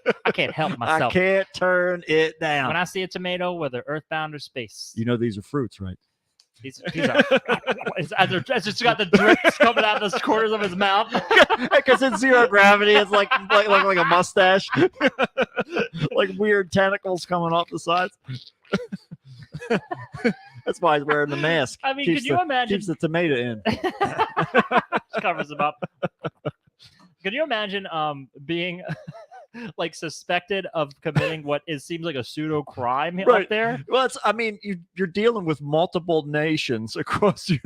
help myself. I can't turn it down. When I see a tomato, whether earthbound or space, You know these are fruits, right? he's it's just got the drips coming out of the corners of his mouth. Because it's zero gravity. It's like a mustache. Like weird tentacles coming off the sides. That's why he's wearing the mask. I mean, could you imagine? Keeps the tomato in. Covers him up. Could you imagine being like suspected of committing what seems like a pseudo crime Right. up there? Well, you're dealing with multiple nations across the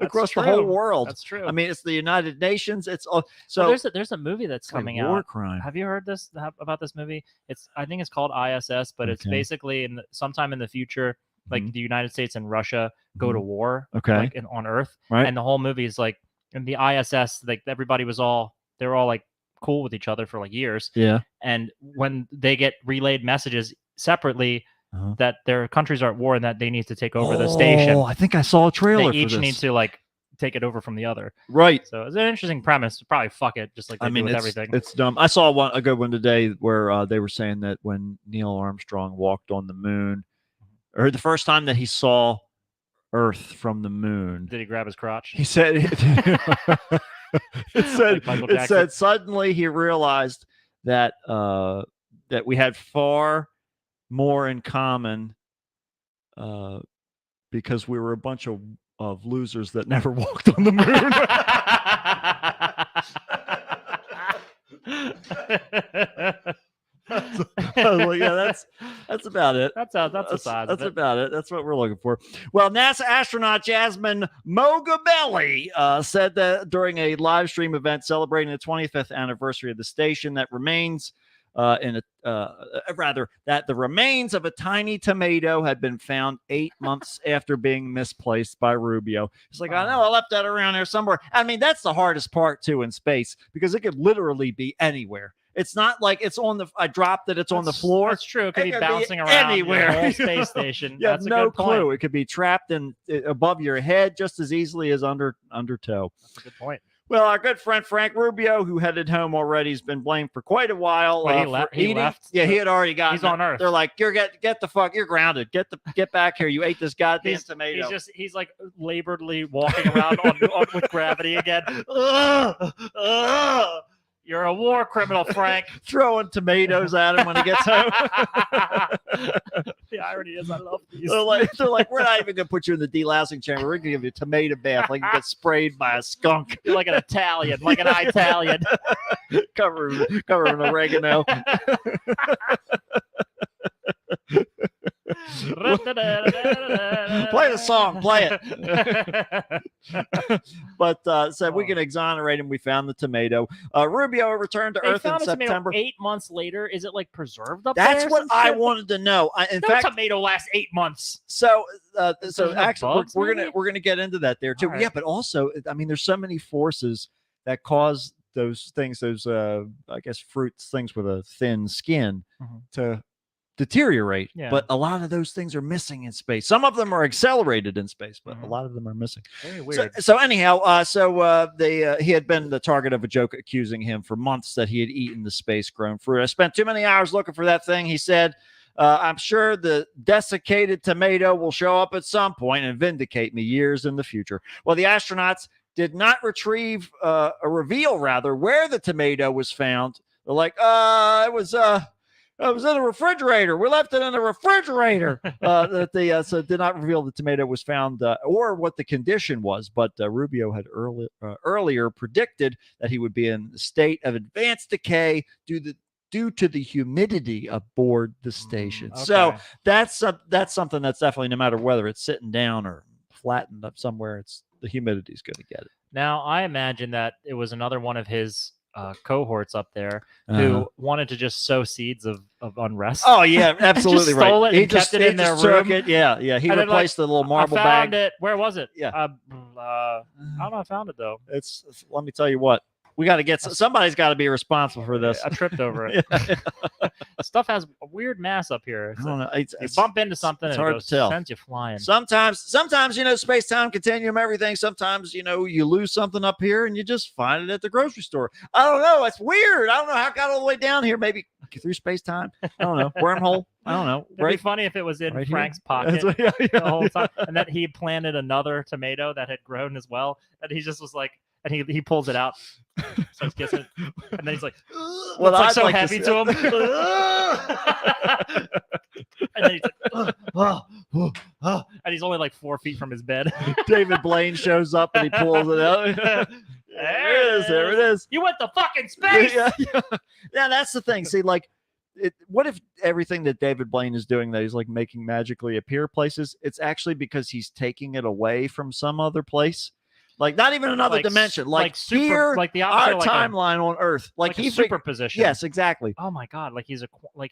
across the whole true. world. That's true. I mean, it's the United Nations. It's all so. Well, there's a movie that's it's like coming war out. crime. Have you heard about this movie? I think it's called ISS, but it's Okay. basically sometime in the future, like Mhm. the United States and Russia go to war, Okay. like on Earth, Right. and the whole movie is like in the ISS, like everybody they were all like cool with each other for like years, Yeah. and when they get relayed messages separately Uh-huh. that their countries are at war and that they need to take over the station, I think I saw a trailer they each for this. need to like take it over from the other. Right. So it's an interesting premise. Probably fuck it, just like they I mean, do with it's, everything. it's dumb. I saw a good one today where they were saying that when Neil Armstrong walked on the moon, or the first time that he saw Earth from the moon, Did he grab his crotch? he said Like Michael it Jackson. said suddenly he realized that that we had far more in common because we were a bunch of losers that never walked on the moon. I was like, yeah, That's about it. That's the size That's of it. about it. That's what we're looking for. Well, NASA astronaut Jasmine Mogabelli said that during a live stream event celebrating the 25th anniversary of the station that that the remains of a tiny tomato had been found 8 months after being misplaced by Rubio. It's like, I know I left that around there somewhere. I mean, that's the hardest part too in space, because it could literally be anywhere. It's not like it's on the. I dropped it. It's on the floor. That's true. It could be could bouncing be around anywhere. the whole space station. You have That's a no good point. clue. It could be trapped in above your head just as easily as under toe. That's a good point. Well, our good friend Frank Rubio, who headed home already, has been blamed for quite a while. Wait, he left? Yeah, he had already gotten. He's on Earth. They're like, get the fuck. You're grounded. Get back here. You ate this goddamn tomato. He's like laboredly walking around with gravity again. You're a war criminal, Frank. Throwing tomatoes at him when he gets home. The irony is, I love these. They're like, we're not even gonna put you in the delousing chamber. We're gonna give you a tomato bath, like you get sprayed by a skunk. You're like an Italian, like an Italian. cover in oregano. Play the song, play it. But said we can exonerate him. We found the tomato. Rubio returned to They Earth in found a tomato September. 8 months later. Is it like preserved up there? That's or what some I shit? wanted to know. In No fact, tomato lasts 8 months. so There's no actually, bugs, we're maybe? gonna get into that there too. All right. Yeah, but also, I mean, there's so many forces that cause those things, I guess fruits, things with a thin skin, Mhm. to deteriorate. Yeah. But a lot of those things are missing in space. Some of them are accelerated in space, but a Mhm. lot of them are missing. Very So, weird. so anyhow, he had been the target of a joke accusing him for months that he had eaten the space-grown fruit. I spent too many hours looking for that thing, he said. I'm sure the desiccated tomato will show up at some point and vindicate me years in the future. Well, the astronauts did not reveal where the tomato was found. They're like, it was in a refrigerator. We left it in the refrigerator. So did not reveal the tomato was found or what the condition was. But Rubio had earlier predicted that he would be in a state of advanced decay due to the humidity aboard the station. So Okay. that's something that's definitely, no matter whether it's sitting down or flattened up somewhere, it's the humidity is going to get it. Now, I imagine that it was another one of his cohorts up there Uh-huh. who wanted to just sow seeds of unrest. Oh yeah, absolutely right. stole it He and kept it in their took room. it. Yeah. He And then, like, replaced the little marble I found bag. it. Where was it? Yeah. I don't know. I found it though. Let me tell you what. We got to get somebody's got to be responsible for this. I tripped over it. Stuff has a weird mass up here. I It's don't like, know. you bump into something it's and it hard goes, to tell. sends you flying. Sometimes, space-time continuum, everything. Sometimes, you lose something up here and you just find it at the grocery store. I don't know. It's weird. I don't know how it got all the way down here. Maybe through space-time. I don't know. Wormhole. I don't know. It'd be funny if it was in right here. Frank's pocket That's what- yeah, the whole time, and that he planted another tomato that had grown as well. And he just was like, and he pulls it out, starts kissing it, and then he's like, Well, it's like I'd so like to heavy see- to him. And then he's like, and he's only like 4 feet from his bed. David Blaine shows up and he pulls it out. There it is. You went to fucking space. Yeah, that's the thing. See, like, what if everything that David Blaine is doing that he's like making magically appear places, it's actually because he's taking it away from some other place, like not even another dimension, like super, here, like the our opposite, like timeline on Earth, like a he superposition. Yes, exactly. Oh my god, like he's like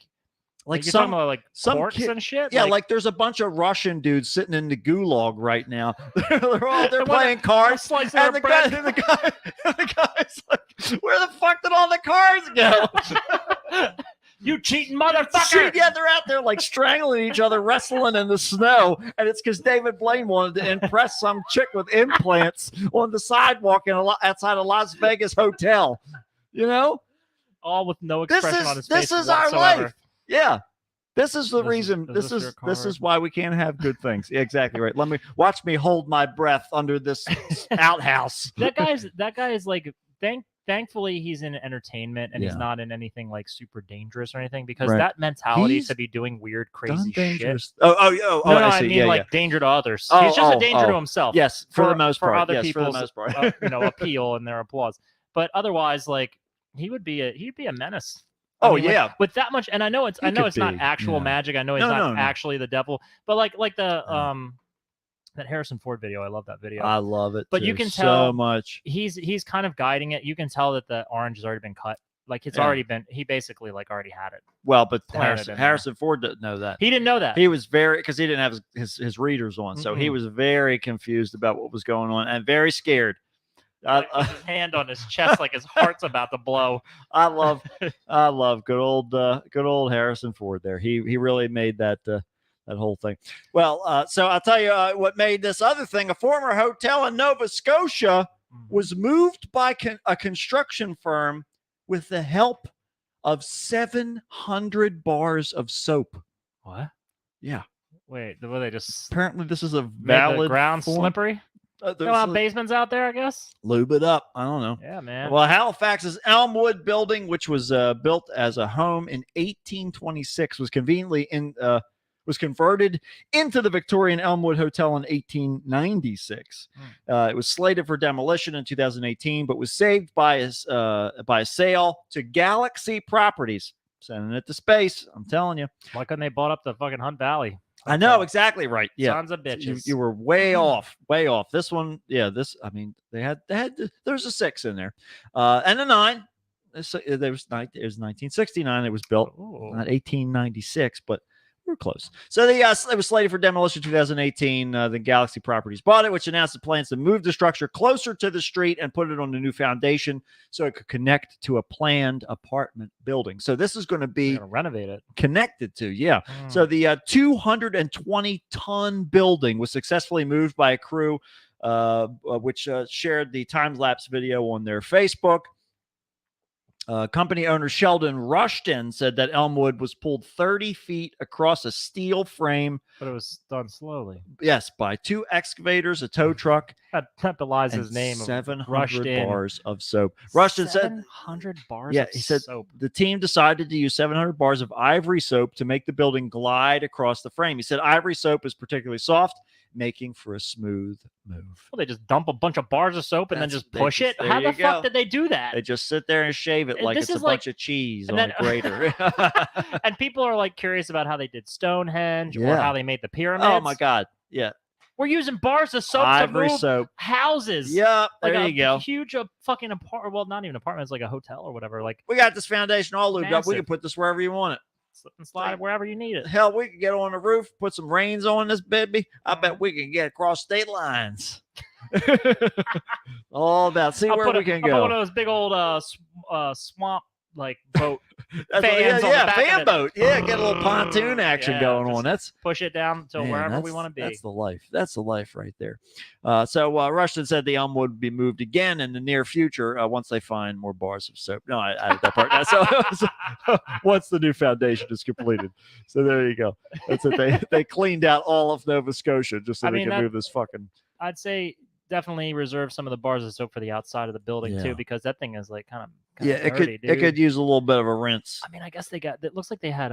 Like you're some talking about like some quarks kid- and shit. Yeah, like there's a bunch of Russian dudes sitting in the gulag right now. they're one playing cards, slice and the guy, the guy's like, "Where the fuck did all the cards go?" You cheating motherfucker! Yeah, they're out there like strangling each other, wrestling in the snow, and it's because David Blaine wanted to impress some chick with implants on the sidewalk outside a Las Vegas hotel. All with no expression on his face. This is our whatsoever. life. Yeah. This is the Is reason. this your This card? is why we can't have good things. Yeah, exactly right. Watch me hold my breath under this outhouse. That guy is like thankfully he's in entertainment and he's Yeah. not in anything like super dangerous or anything, because Right. that mentality He's to be doing weird, Done crazy shit. dangerous. No, I I see. mean Yeah, like yeah. danger to others. Oh, He's just a danger oh. to himself. Yes, for the most part. other Yes, for the people's most part. appeal and their applause. But otherwise, like he'd be a menace. I Oh mean, like, yeah, with that much, and I know it's He could not be, actual yeah. magic. I know he's No, not no. actually the devil, but like the that Harrison Ford video, I love that video. I love it. But you too, can so tell much. he's kind of guiding it. You can tell that the orange has already been cut. Like it's Yeah. already been. He basically like already had it. Well, but planted in there. Harrison Ford didn't know that. He didn't know that. He was very because he didn't have his readers on, so he Mm-mm. was very confused about what was going on and very scared. Like, with his hand on his chest, like his heart's about to blow. I love good old Harrison Ford. There, he really made that whole thing. Well, so I'll tell you what made this other thing. A former hotel in Nova Scotia was moved by a construction firm with the help of 700 bars of soap. What? Yeah. Wait, were they just Apparently, this is a made valid the ground form. slippery? There's No a- basements out there, I guess. lube it up. I don't know. Yeah, man. Well, Halifax's Elmwood building, which was built as a home in 1826, was conveniently was converted into the Victorian Elmwood Hotel in 1896. It was slated for demolition in 2018, but was saved by a sale to Galaxy Properties, sending it to space. I'm telling you. Why couldn't they bought up the fucking Hunt Valley? I know exactly right. Yeah, Sons of bitches. You were way off, way off. This one, yeah. This, I mean, they had. There's a 6 in there, and a 9. There was 1969. It was built, not 1896, but we're close. So it was slated for demolition in 2018. The Galaxy Properties bought it, which announced the plans to move the structure closer to the street and put it on a new foundation so it could connect to a planned apartment building. So this is going to be renovate it. Connected to, yeah. So the 220-ton building was successfully moved by a crew, which shared the time-lapse video on their Facebook. Company owner Sheldon Rushton said that Elmwood was pulled 30 feet across a steel frame. But it was done slowly. Yes, by 2 excavators, a tow truck. That belies and his name. 700 bars of soap. Rushton said 700 bars yeah, of he said soap. the team decided to use 700 bars of ivory soap to make the building glide across the frame. He said ivory soap is particularly soft, making for a smooth move. Well, they just dump a bunch of bars of soap and then just push it. there How you the fuck go. did they do that? They just sit there and shave it And like this it's a is like- bunch of cheese and on then- a grater. And people are like curious about how they did Stonehenge or Yeah. how they made the pyramids. Oh my God. Yeah. We're using bars of soap Ivory to move soap. houses. Yeah, Like there a you go. huge fucking apartment. Well, not even apartment. It's like a hotel or whatever. Like We got this foundation all lubed up. We Massive. can put this wherever you want it. slip and slide wherever you need it. Hell, we could get on the roof, put some reins on this baby. I bet we can get across state lines. All about see I'll where put we can I'll put go. one of those big old swamp like boat That's fans on the yeah, back of fan it. boat. Yeah, get a little pontoon action Yeah, going just on. That's push it down to man, wherever we that's- want to be. That's the life. That's the life right there. So Rushton said the Elmwood would be moved again in the near future once they find more bars of soap. No, I added that part. So once the new foundation is completed. So there you go. That's it. They cleaned out all of Nova Scotia just so I they mean, could that- move this fucking. I'd say definitely reserve some of the bars of soap for the outside of the building Yeah. too, because that thing is like kind of Yeah, it could use a little bit of a rinse. I mean, I guess they got. It looks like they had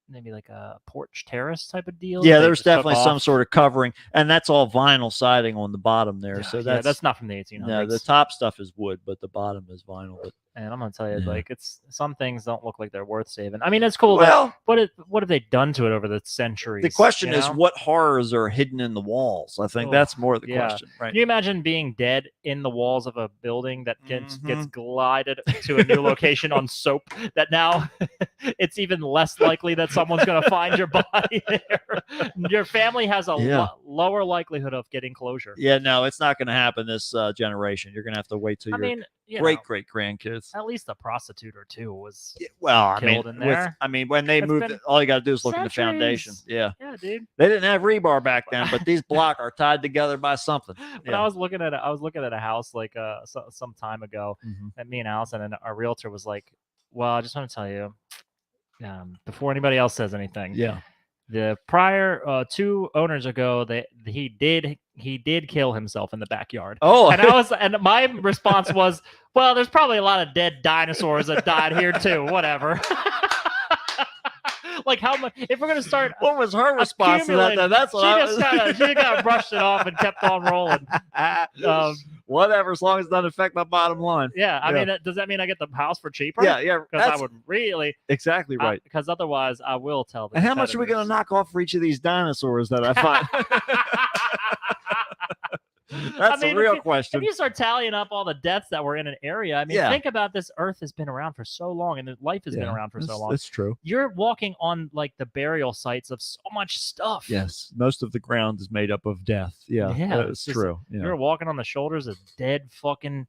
maybe like a porch terrace type of deal. Yeah, that they there's just took definitely some off. sort of covering, and that's all vinyl siding on the bottom there. So Yeah, that's not from the 1800s. no, the top stuff is wood, but the bottom is vinyl. But And I'm gonna tell you, Yeah. like, it's some things don't look like they're worth saving. I mean, it's cool. Well- but what have they done to it over the centuries? the question you is, know? what horrors are hidden in the walls? I think Oh, that's more the yeah. question, right? Can you imagine being dead in the walls of a building that gets Mm-hmm. glided to a new location on soap? That now it's even less likely that someone's gonna find your body there. Your family has a Yeah. lower likelihood of getting closure. Yeah, no, it's not going to happen this generation. You're going to have to wait till I your mean, you great know, great grandkids. at least a prostitute or two was Well, I mean, killed in there. when they It's moved, been all you got to do is look at the foundation. centuries. Yeah, Yeah, dude. they didn't have rebar back then, but these blocks are tied together by something. But Yeah. I was looking at a house like some time ago, Mhm. and me and Allison and our realtor was like, "Well, I just want to tell you, before anybody else says anything, Yeah. the prior 2 owners ago, that he did kill himself in the backyard." Oh, and my response was, "Well, there's probably a lot of dead dinosaurs that died here too. Whatever." Like how much? If we're gonna start, what was her response to that? accumulating- Then? That's what I she was. just kind of brushed it off and kept on rolling. whatever, as long as it doesn't affect my bottom line. Yeah, I Yeah. mean, does that mean I get the house for cheaper? Yeah, yeah, Because I that's would really, exactly right. because otherwise I will tell the And how much are we going to knock off for each of these dinosaurs that I find? That's I mean, a real if question. you start tallying up all the deaths that were in an area, I mean, Yeah. think about this. Earth has been around for so long, and life has been around for so long. That's true. You're walking on like the burial sites of so much stuff. Yes, most of the ground is made up of death. Yeah, Yeah, that's it's just- true. Yeah. You're walking on the shoulders of dead fucking,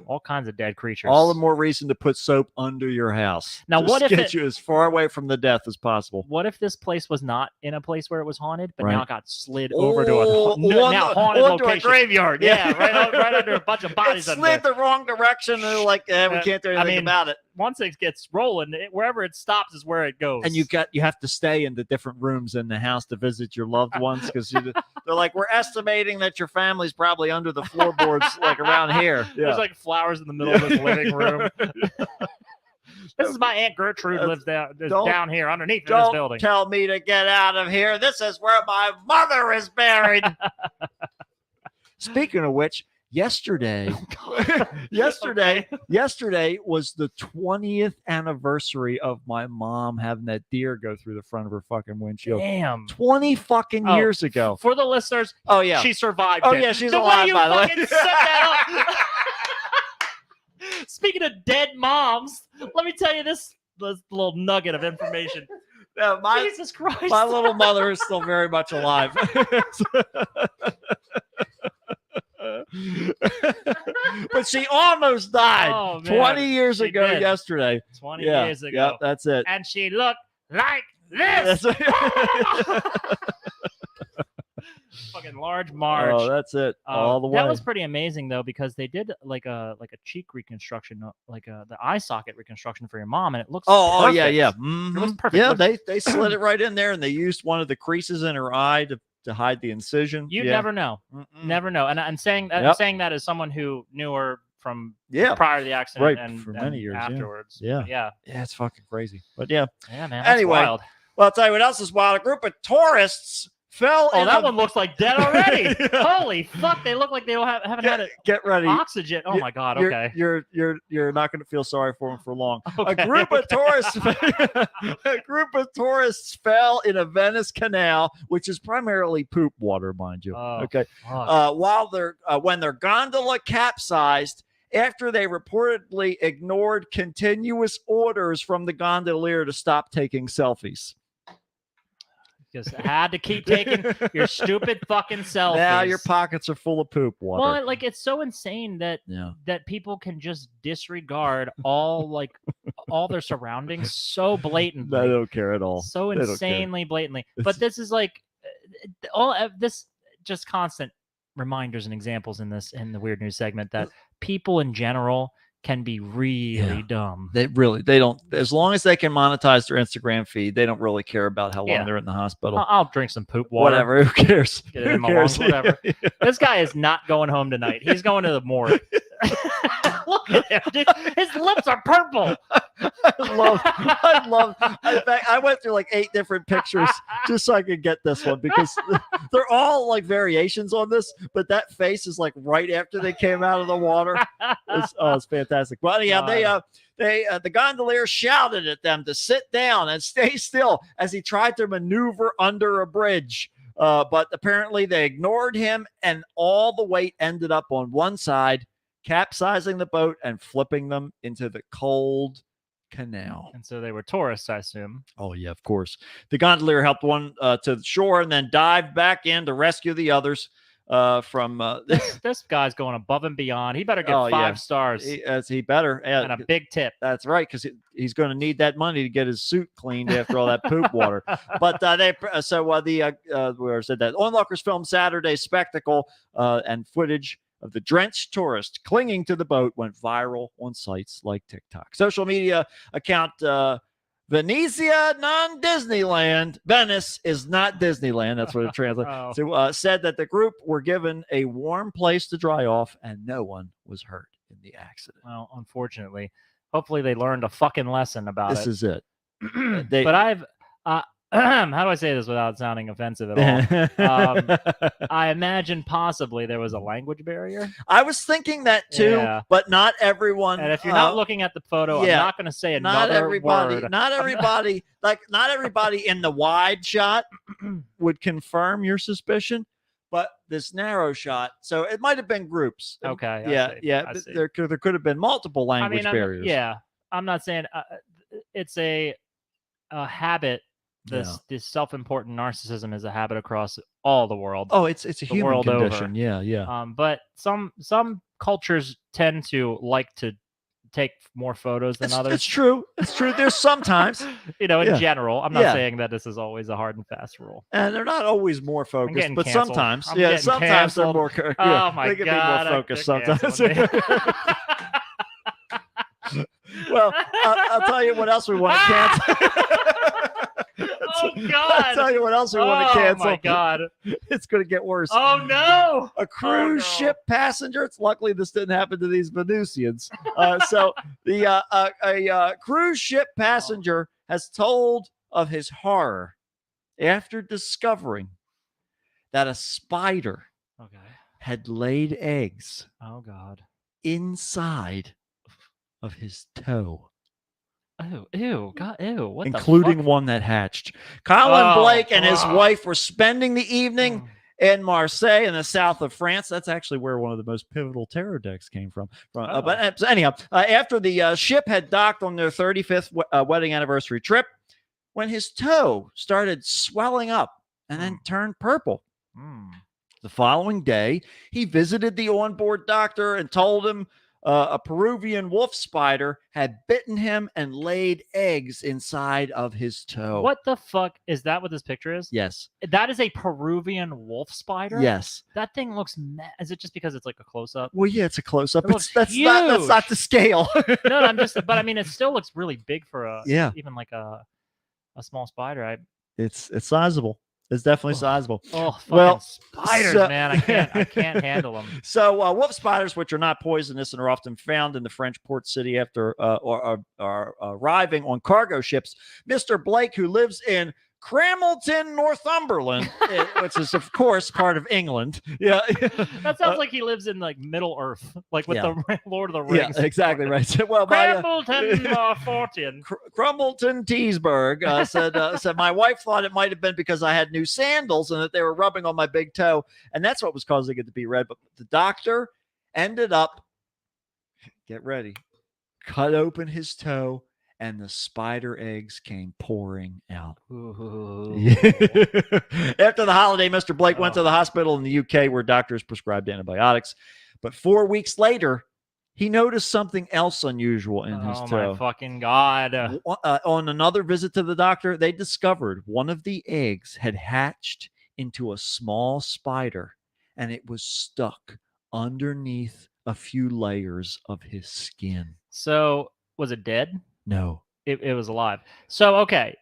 all kinds of dead creatures. All the more reason to put soap under your house. Now, Just what if get it- you as far away from the death as possible? What if this place was not in a place where it was haunted, but Right. now it got slid over to a now haunted onto a location? graveyard. Yeah, right under a bunch of It bodies. under slid there. the wrong direction, and they're like, we can't do anything I mean, about it. Once it gets rolling, wherever it stops is where it goes. And you have to stay in the different rooms in the house to visit your loved ones because they're like, we're estimating that your family's probably under the floorboards, like around here. Yeah. There's like flowers in the middle of this living room. This is my Aunt Gertrude lives down here underneath in this Don't building. tell me to get out of here. This is where my mother is buried. Speaking of which, yesterday was the 20th anniversary of my mom having that deer go through the front of her fucking windshield. Damn. 20 fucking Oh, years ago. For the listeners, Oh yeah. she survived. Oh it. yeah, she's the alive, way you by the way. fucking set that up. Speaking of dead moms, let me tell you this little nugget of information. Yeah, Jesus Christ. my little mother is still very much alive. But she almost died Oh, man. 20 years She ago did. yesterday. 20 Yeah, years ago. Yep, that's it. And she looked like this. That's Fucking large Marge. Oh, that's it. All the way. That was pretty amazing though, because they did like a cheek reconstruction, like the eye socket reconstruction for your mom, and it looks Oh yeah, perfect. yeah. It Mhm. was perfect. Yeah, Look, they slid it right in there, and they used one of the creases in her eye to hide the incision. you Yeah. never know, Mm-mm. never know. And I'm saying that, Yep. saying that as someone who knew her from Yeah. prior to the accident, Right, and for many years, yeah. afterwards. Yeah. But yeah, Yeah, it's fucking crazy. But yeah. yeah, man. That's Anyway, wild. well, I'll tell you what else is wild. A group of tourists fell Oh, in that a- one looks like dead already. Yeah. Holy fuck! They look like they haven't had Get ready. oxygen. Oh You- my god. You're- Okay. You're not going to feel sorry for them for long. Okay, A group of tourists, a group of tourists fell in a Venice canal, which is primarily poop water, mind you. Oh, Okay, fuck. when their gondola capsized after they reportedly ignored continuous orders from the gondolier to stop taking selfies. Just had to keep taking your stupid fucking selfies. Now your pockets are full of poop water. Well, like it's so insane that Yeah. that people can just disregard all all their surroundings so blatantly, They don't care at all. so They don't care. insanely blatantly. It's- But this is like this just constant reminders and examples in the weird news segment that people in general can be really dumb. They don't, as long as they can monetize their Instagram feed, they don't really care about how long Yeah. they're in the hospital. I'll drink some poop water. Whatever, who cares? Get it Who in my cares? lungs, whatever. Yeah. This guy is not going home tonight. He's going to the morgue. Look at him, dude. His lips are purple. I love. In fact, I went through like 8 different pictures just so I could get this one because they're all like variations on this, but that face is like right after they came out of the water. It's fantastic. But anyhow, the gondolier shouted at them to sit down and stay still as he tried to maneuver under a bridge. But apparently they ignored him, and all the weight ended up on one side, capsizing the boat and flipping them into the cold canal. And so they were tourists, I assume. Oh, yeah, of course. The gondolier helped one to the shore and then dived back in to rescue the others from. This guy's going above and beyond. He better get Oh, 5 yeah. stars He better. and a big tip. That's right, because he's going to need that money to get his suit cleaned after all that poop water. But where said that onlookers filmed Saturday's spectacle and footage of the drenched tourist clinging to the boat went viral on sites like TikTok. Social media account Venezia non Disneyland. Venice is not Disneyland. That's what it translates. Oh. So said that the group were given a warm place to dry off and no one was hurt in the accident. Well, unfortunately, hopefully they learned a fucking lesson about This it. is it. But how do I say this without sounding offensive at all? I imagine possibly there was a language barrier. I was thinking that too, Yeah. but not everyone. And if you're not looking at the photo, yeah, I'm not going to say not another everybody, word. not everybody, not everybody in the wide shot would confirm your suspicion, but this narrow shot. So it might have been groups. Okay. I Yeah, see, yeah. I see. There could have been multiple language barriers. Yeah, I'm not saying it's a habit. This self-important narcissism is a habit across all the world. Oh, it's a the human world condition. over. Yeah. But some cultures tend to like to take more photos than others. It's true. It's true. There's sometimes, in Yeah. general. I'm not Yeah. saying that this is always a hard and fast rule. and they're not always more focused, getting but canceled. sometimes, I'm yeah, getting sometimes they're canceled. more. Oh my they can God, be more focused they're sometimes. canceling Well, I'll tell you what else we want to cancel. Oh God! I'll tell you what else we want to cancel. Oh my God! It's going to get worse. Oh no! A cruise no. ship passenger. It's luckily this didn't happen to these Venusians. So a cruise ship passenger has told of his horror after discovering that a spider Okay. had laid eggs Oh God. inside of his toe, Ew, God, ew. What including the fuck? one that hatched. Colin Oh, Blake and his ugh. wife were spending the evening in Marseille in the south of France. That's actually where one of the most pivotal terror decks came from. But anyhow, after the ship had docked on their 35th wedding anniversary trip, when his toe started swelling up and then turned purple. Mm. The following day, he visited the onboard doctor and told him a Peruvian wolf spider had bitten him and laid eggs inside of his toe. What the fuck is that? What this picture is? Yes. That is a Peruvian wolf spider. Yes. That thing looks. Is it just because it's like a close up? Well, yeah, it's a close up. It looks That's not the scale. No, I'm just. But I mean, it still looks really big for a. Yeah. Even like a small spider. It's sizable. It's definitely sizable. Oh, fucking Well, spiders, so- man! I can't handle them. So wolf spiders, which are not poisonous and are often found in the French port city after or arriving on cargo ships. Mr. Blake, who lives in Cramilton, Northumberland, which is of course part of England. Yeah, That sounds like he lives in like Middle Earth, like with Yeah. the Lord of the yeah, Rings. exactly right. So, well, Cramilton, Fortin. Crumbleton Teesburg said my wife thought it might have been because I had new sandals and that they were rubbing on my big toe, and that's what was causing it to be red. But the doctor ended up, get ready, cut open his toe, and the spider eggs came pouring out. Ooh. After the holiday, Mr. Blake went to the hospital in the UK where doctors prescribed antibiotics. But 4 weeks later, he noticed something else unusual in his Oh toe. my fucking God! On another visit to the doctor, they discovered one of the eggs had hatched into a small spider, and it was stuck underneath a few layers of his skin. So was it dead? No. It was alive. So okay,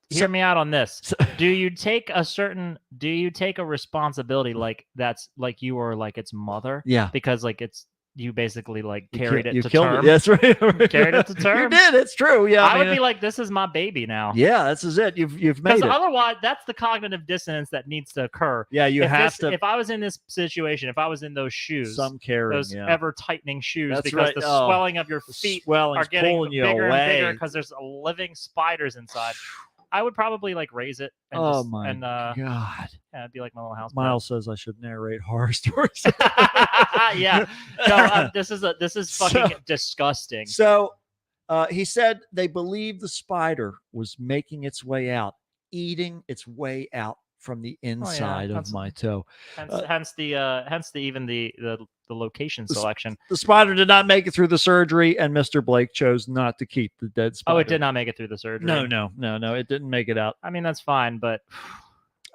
hear me out on this. Do you take a responsibility like that's like you were like its mother? Yeah. Because like it's you basically like carried it you to killed term. it. That's right. Carried it to You term. did. It's true. Yeah. I would mean, be like, this is my baby now. yeah, this is it. You've made Because it. otherwise, that's the cognitive dissonance that needs to occur. Yeah, you have to. If I was in this situation, if I was in those shoes, Some caring. those Yeah. ever tightening shoes, That's because right. the Oh, swelling of your The feet swelling's are getting pulling you bigger and bigger away. because there's living spiders inside. I would probably like raise it. And Oh just, my and, God. yeah, it'd be like my little house. Miles says I should narrate horror stories. Yeah. No, this is fucking disgusting. So he said they believe the spider was making its way out, eating its way out from the inside of that's- my toe. Hence the location selection. The spider did not make it through the surgery, and Mr. Blake chose not to keep the dead spider. Oh, it did not make it through the surgery. No, it didn't make it out. I mean, that's fine, but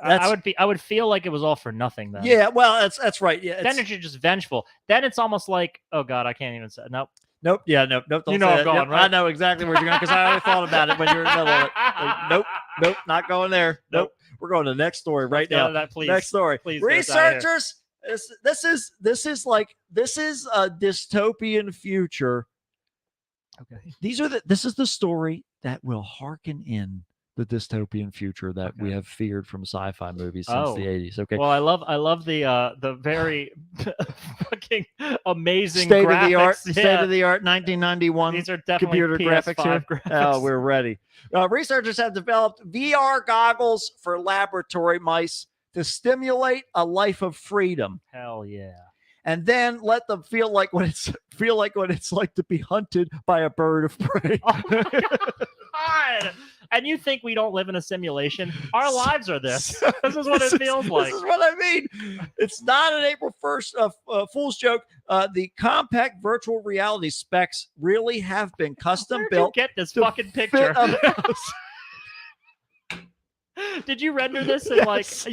That's- I would feel like it was all for nothing then. Yeah, well, that's right. Yeah, Then you're just vengeful. Then it's almost like, oh God, I can't even say. Nope. nope. Yeah, nope. Don't You know say I'm that. going, Yep, I right? know exactly where you're going because I already thought about it when you were in the middle of it. Nope, not going there. Nope. We're going to the next story right Let's go now. to that, please. Next story. Please get us out of here. Researchers, this is a dystopian future. Okay. This is the story that will hearken in the dystopian future that we have feared from sci-fi movies since the 80s. Okay. Well, I love the very fucking amazing State of the art, graphics. state of the art 1991 These are definitely computer graphics here. PS5 Oh, graphics. we're ready. Researchers have developed VR goggles for laboratory mice to stimulate a life of freedom, Hell yeah. and then let them feel like what it's like to be hunted by a bird of prey. Oh my God. And you think we don't live in a simulation? Our lives are this. This is what it feels like. This is what I mean. It's not an April 1st fool's joke. The compact virtual reality specs really have been custom Where'd built. you get this to fucking fit picture? a mouse. Did you render this in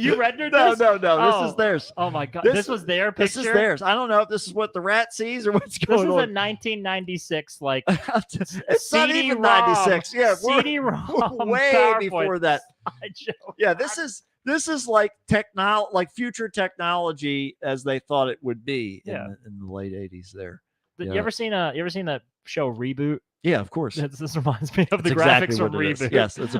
you rendered No, this? no. This Oh. is theirs. Oh my God. This- This was their picture. This is theirs. I don't know if this is what the rat sees or what's This going is a on. 1996 It's not even 96. Yeah, we're CD-ROM way PowerPoint before that. slideshow. Yeah, this is like future technology as they thought it would be in the late 80s there. You Yeah. ever seen that show Reboot? Yeah, of course. This reminds me of the That's graphics exactly from what it is. Reboot. Yes, it's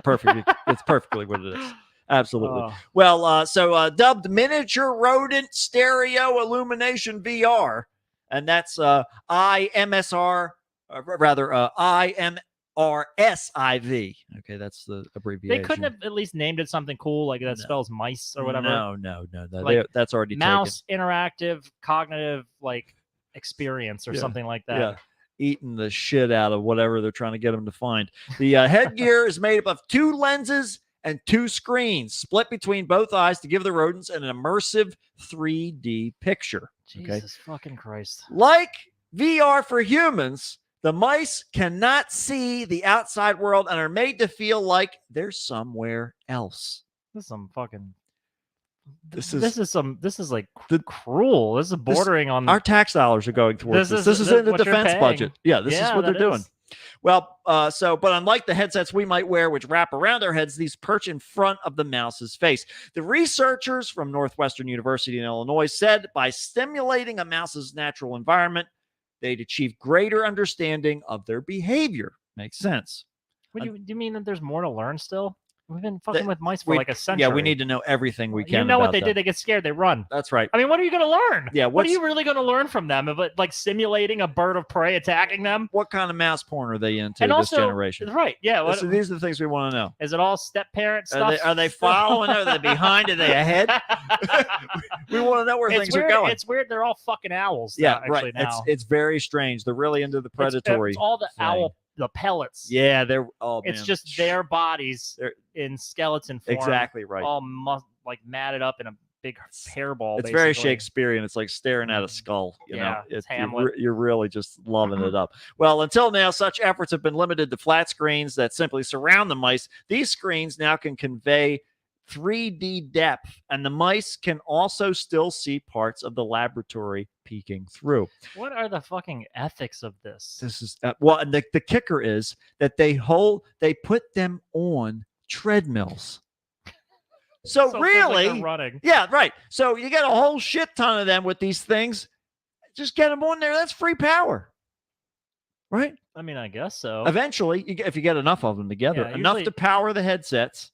perfectly what it is. Absolutely. Oh. Well, so dubbed miniature rodent stereo illumination VR, and that's IMSR, IMRSIV. Okay, that's the abbreviation. They couldn't have at least named it something cool like that spells mice or whatever. No. Like That's already Mouse interactive cognitive experience or Yeah. something like that. Yeah. Eating the shit out of whatever they're trying to get them to find. The headgear is made up of 2 lenses and 2 screens split between both eyes to give the rodents an immersive 3D picture. Okay. Jesus fucking Christ. Like VR for humans, the mice cannot see the outside world and are made to feel like they're somewhere else. This is some fucking This this is is like cruel. This is bordering on our tax dollars are going towards this. This is in the what you're defense paying. budget. Yeah, this is Yeah, what they're that doing. is. Well, but unlike the headsets we might wear, which wrap around our heads, these perch in front of the mouse's face. The researchers from Northwestern University in Illinois said by stimulating a mouse's natural environment, they'd achieve greater understanding of their behavior. Makes sense. Do you mean that there's more to learn still? We've been fucking with mice for We- like a century. Yeah, we need to know everything we can. You know what about they them. did? They get scared. They run. That's right. I mean, what are you going to learn? Yeah, What are you really going to learn from them? But like simulating a bird of prey attacking them? What kind of mouse porn are they into And this also, generation? right? Yeah. What, These are the things we want to know. is it all step parent stuff? Are they following? Are they behind? Are they ahead? We want to know where things weird, are going. It's weird. They're all fucking owls. Yeah, actually right. Now. It's very strange. They're really into the predatory. It's all the thing. owl, the pellets. Yeah, they're all. It's just their bodies They're- in skeleton form. exactly right. All matted up in a big hairball. It's very basically. Shakespearean. It's like staring at a skull. You Yeah, know, it's Hamlet. you're really just loving it up. Well, until now, such efforts have been limited to flat screens that simply surround the mice. These screens now can convey 3D depth, and the mice can also still see parts of the laboratory peeking through. What are the fucking ethics of this? This is well, and the kicker is that they put them on treadmills. So, So it feels like they're really, running. yeah, right. So you get a whole shit ton of them with these things. Just get them on there. That's free power, right? I mean, I guess so. Eventually, if you get enough of them together, Yeah, enough usually- to power the headsets,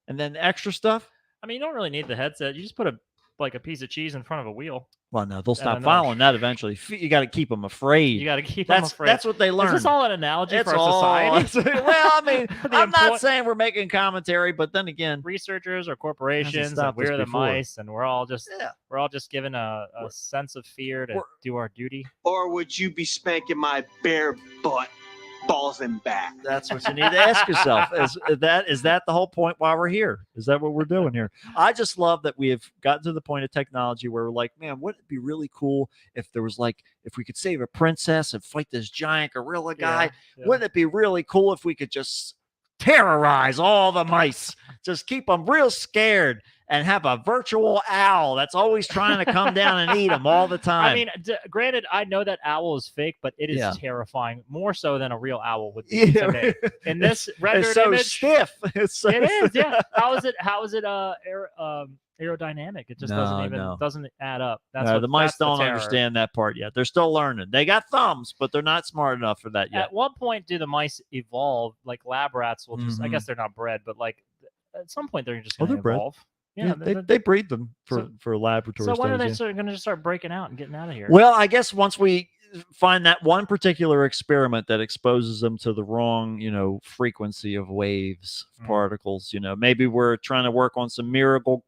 and then the extra stuff. I mean, you don't really need the headset. You just put a piece of cheese in front of a wheel. Well, no, they'll stop another- following that eventually. You got to keep them afraid. You got to keep them That's afraid. that's what they learn. Is this all an analogy It's for our all- society? well, I mean, The I'm not employ- saying we're making commentary, but then again, Researchers or corporations, and stopped us we're the before. mice, and we're all just yeah. given a sense of fear to We're- do our duty. Or would you be spanking my bare butt, balls and back? That's what you need to ask yourself. Is that the whole point why we're here? Is that what we're doing here? I just love that we have gotten to the point of technology where we're like, man, wouldn't it be really cool if there was if we could save a princess and fight this giant gorilla guy? Yeah. Wouldn't it be really cool if we could just terrorize all the mice, just keep them real scared, and have a virtual owl that's always trying to come down and eat them all the time? I mean, granted, I know that owl is fake, but it is Yeah. terrifying, more so than a real owl would be Yeah, to me. In this rendered it's so image, stiff. It's so it is. stiff. Yeah. How is it? aerodynamic. It just No. doesn't add up. That's No, the mice that's the don't terror. understand that part yet. They're still learning. They got thumbs, but they're not smart enough for that yet. At what point do the mice evolve? Like lab rats will just. I Mhm. guess they're not bred, but like at some point they're just Oh, going to they're bred. evolve. Yeah, they breed them for laboratory So when are studies. they going to just start breaking out and getting out of here? Well, I guess once we find that one particular experiment that exposes them to the wrong, frequency of waves, particles, maybe we're trying to work on some miracle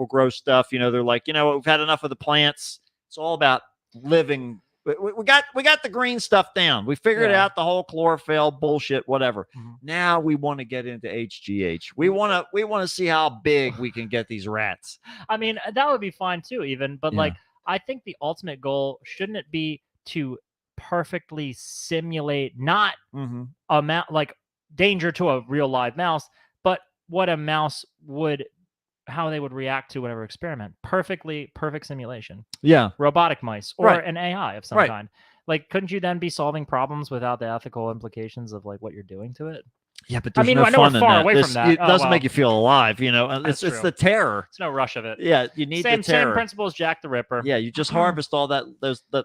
grow stuff. They're like, we've had enough of the plants. It's all about living. We got the green stuff down. We figured out the whole chlorophyll bullshit, whatever. Now we want to get into HGH. We want to see how big we can get these rats. I mean, that would be fine too, even. But like, I think the ultimate goal shouldn't it be to perfectly simulate not like danger to a real live mouse, but what a mouse would, how they would react to whatever experiment. Perfect simulation. Yeah. Robotic mice or Right. an AI of some Right. kind. Like, couldn't you then be solving problems without the ethical implications of like what you're doing to it? Yeah, but I there's mean, no I know fun we're in far that. away from that. It Oh, doesn't well. make you feel alive. It's That's the true. terror. It's no rush of it. Yeah, you need the Same terror. principle as Jack the Ripper. Yeah, you just harvest all that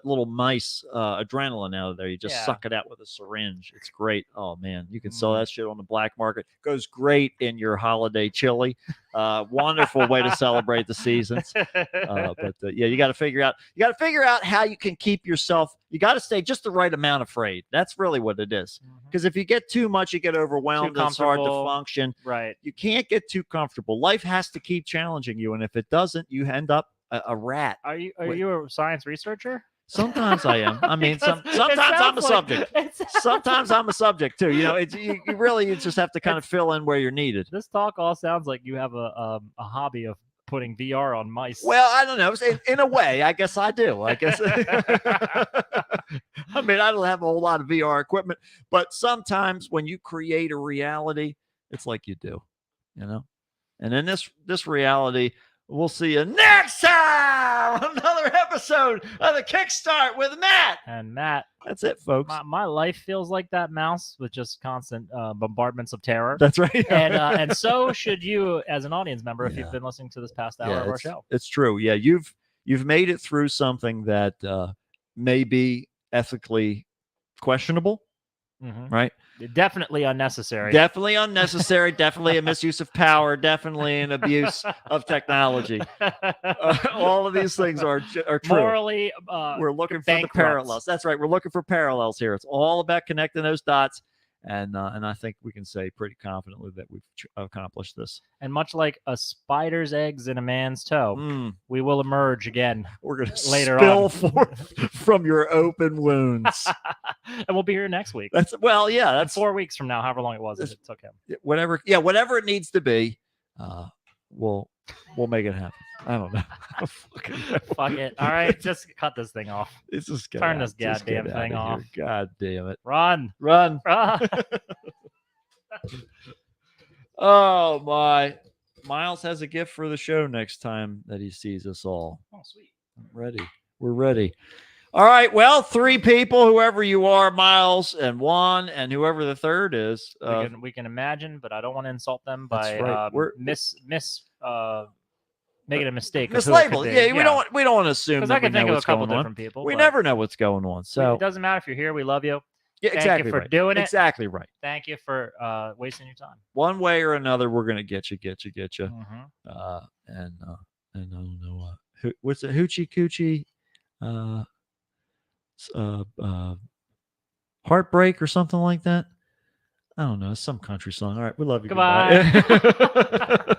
little mice adrenaline out of there. You just Yeah. suck it out with a syringe. It's great. Oh man, you can sell that shit on the black market. Goes great in your holiday chili. Wonderful way to celebrate the seasons. Yeah, you got to figure out how you can keep yourself. You got to stay just the right amount afraid. That's really what it is. Because if you get too much, you get overwhelmed. It's hard to comfortable. function. Right. You can't get too comfortable. Life has to keep challenging you, and if it doesn't, you end up a rat. Are you a science researcher? Sometimes I am. I mean, Because it sometimes I'm a sounds subject. like- it sounds Sometimes I'm a subject too. You just have to kind of fill in where you're needed. This talk all sounds like you have a hobby of putting VR on mice. Well, I don't know. In a way, I guess I do. I guess. I mean, I don't have a whole lot of VR equipment, but sometimes when you create a reality, it's like you do, And in this reality, we'll see you next time. Another episode of the Kickstart with Matt. And Matt, That's it, folks. my life feels like that mouse with just constant bombardments of terror. That's right. and so should you as an audience member if Yeah. you've been listening to this past hour of our show. It's true. Yeah, you've made it through something that may be ethically questionable, Mhm. right? Definitely unnecessary. Definitely unnecessary. Definitely a misuse of power. Definitely an abuse of technology. All of these things are true. Morally, We're looking for the bankrupt. parallels. That's right. We're looking for parallels here. It's all about connecting those dots. And I think we can say pretty confidently that we've accomplished this. And much like a spider's eggs in a man's toe, Mm. we will emerge again. We're going to Later spill on. forth from your open wounds. And we'll be here next week. That's That's 4 weeks from now, however long it was that it took him. whatever it needs to be. We'll make it happen. I don't know. Fuck it. All right, just cut this thing off. It's just Turn this goddamn thing off. God damn it. Run. Run. Oh my. Miles has a gift for the show next time that he sees us all. Oh, sweet. I'm ready. We're ready. All right. Well, 3 people, whoever you are, Miles and Juan, and whoever the third is. We can imagine, but I don't want to insult them That's by right. We're- making a mistake. of who it could Mislabeled. be. Yeah, we don't want to assume Because that I can we think know of a what's couple going on. different people. We but never know what's going on. So it doesn't matter if you're here. We love you. yeah, Thank exactly you for right. doing it. Exactly right. Thank you for wasting your time. One way or another, we're gonna get you. Mhm. And I don't know what's it, hoochie coochie, heartbreak or something like that. I don't know. It's some country song. All right, we love you. Goodbye. Goodbye.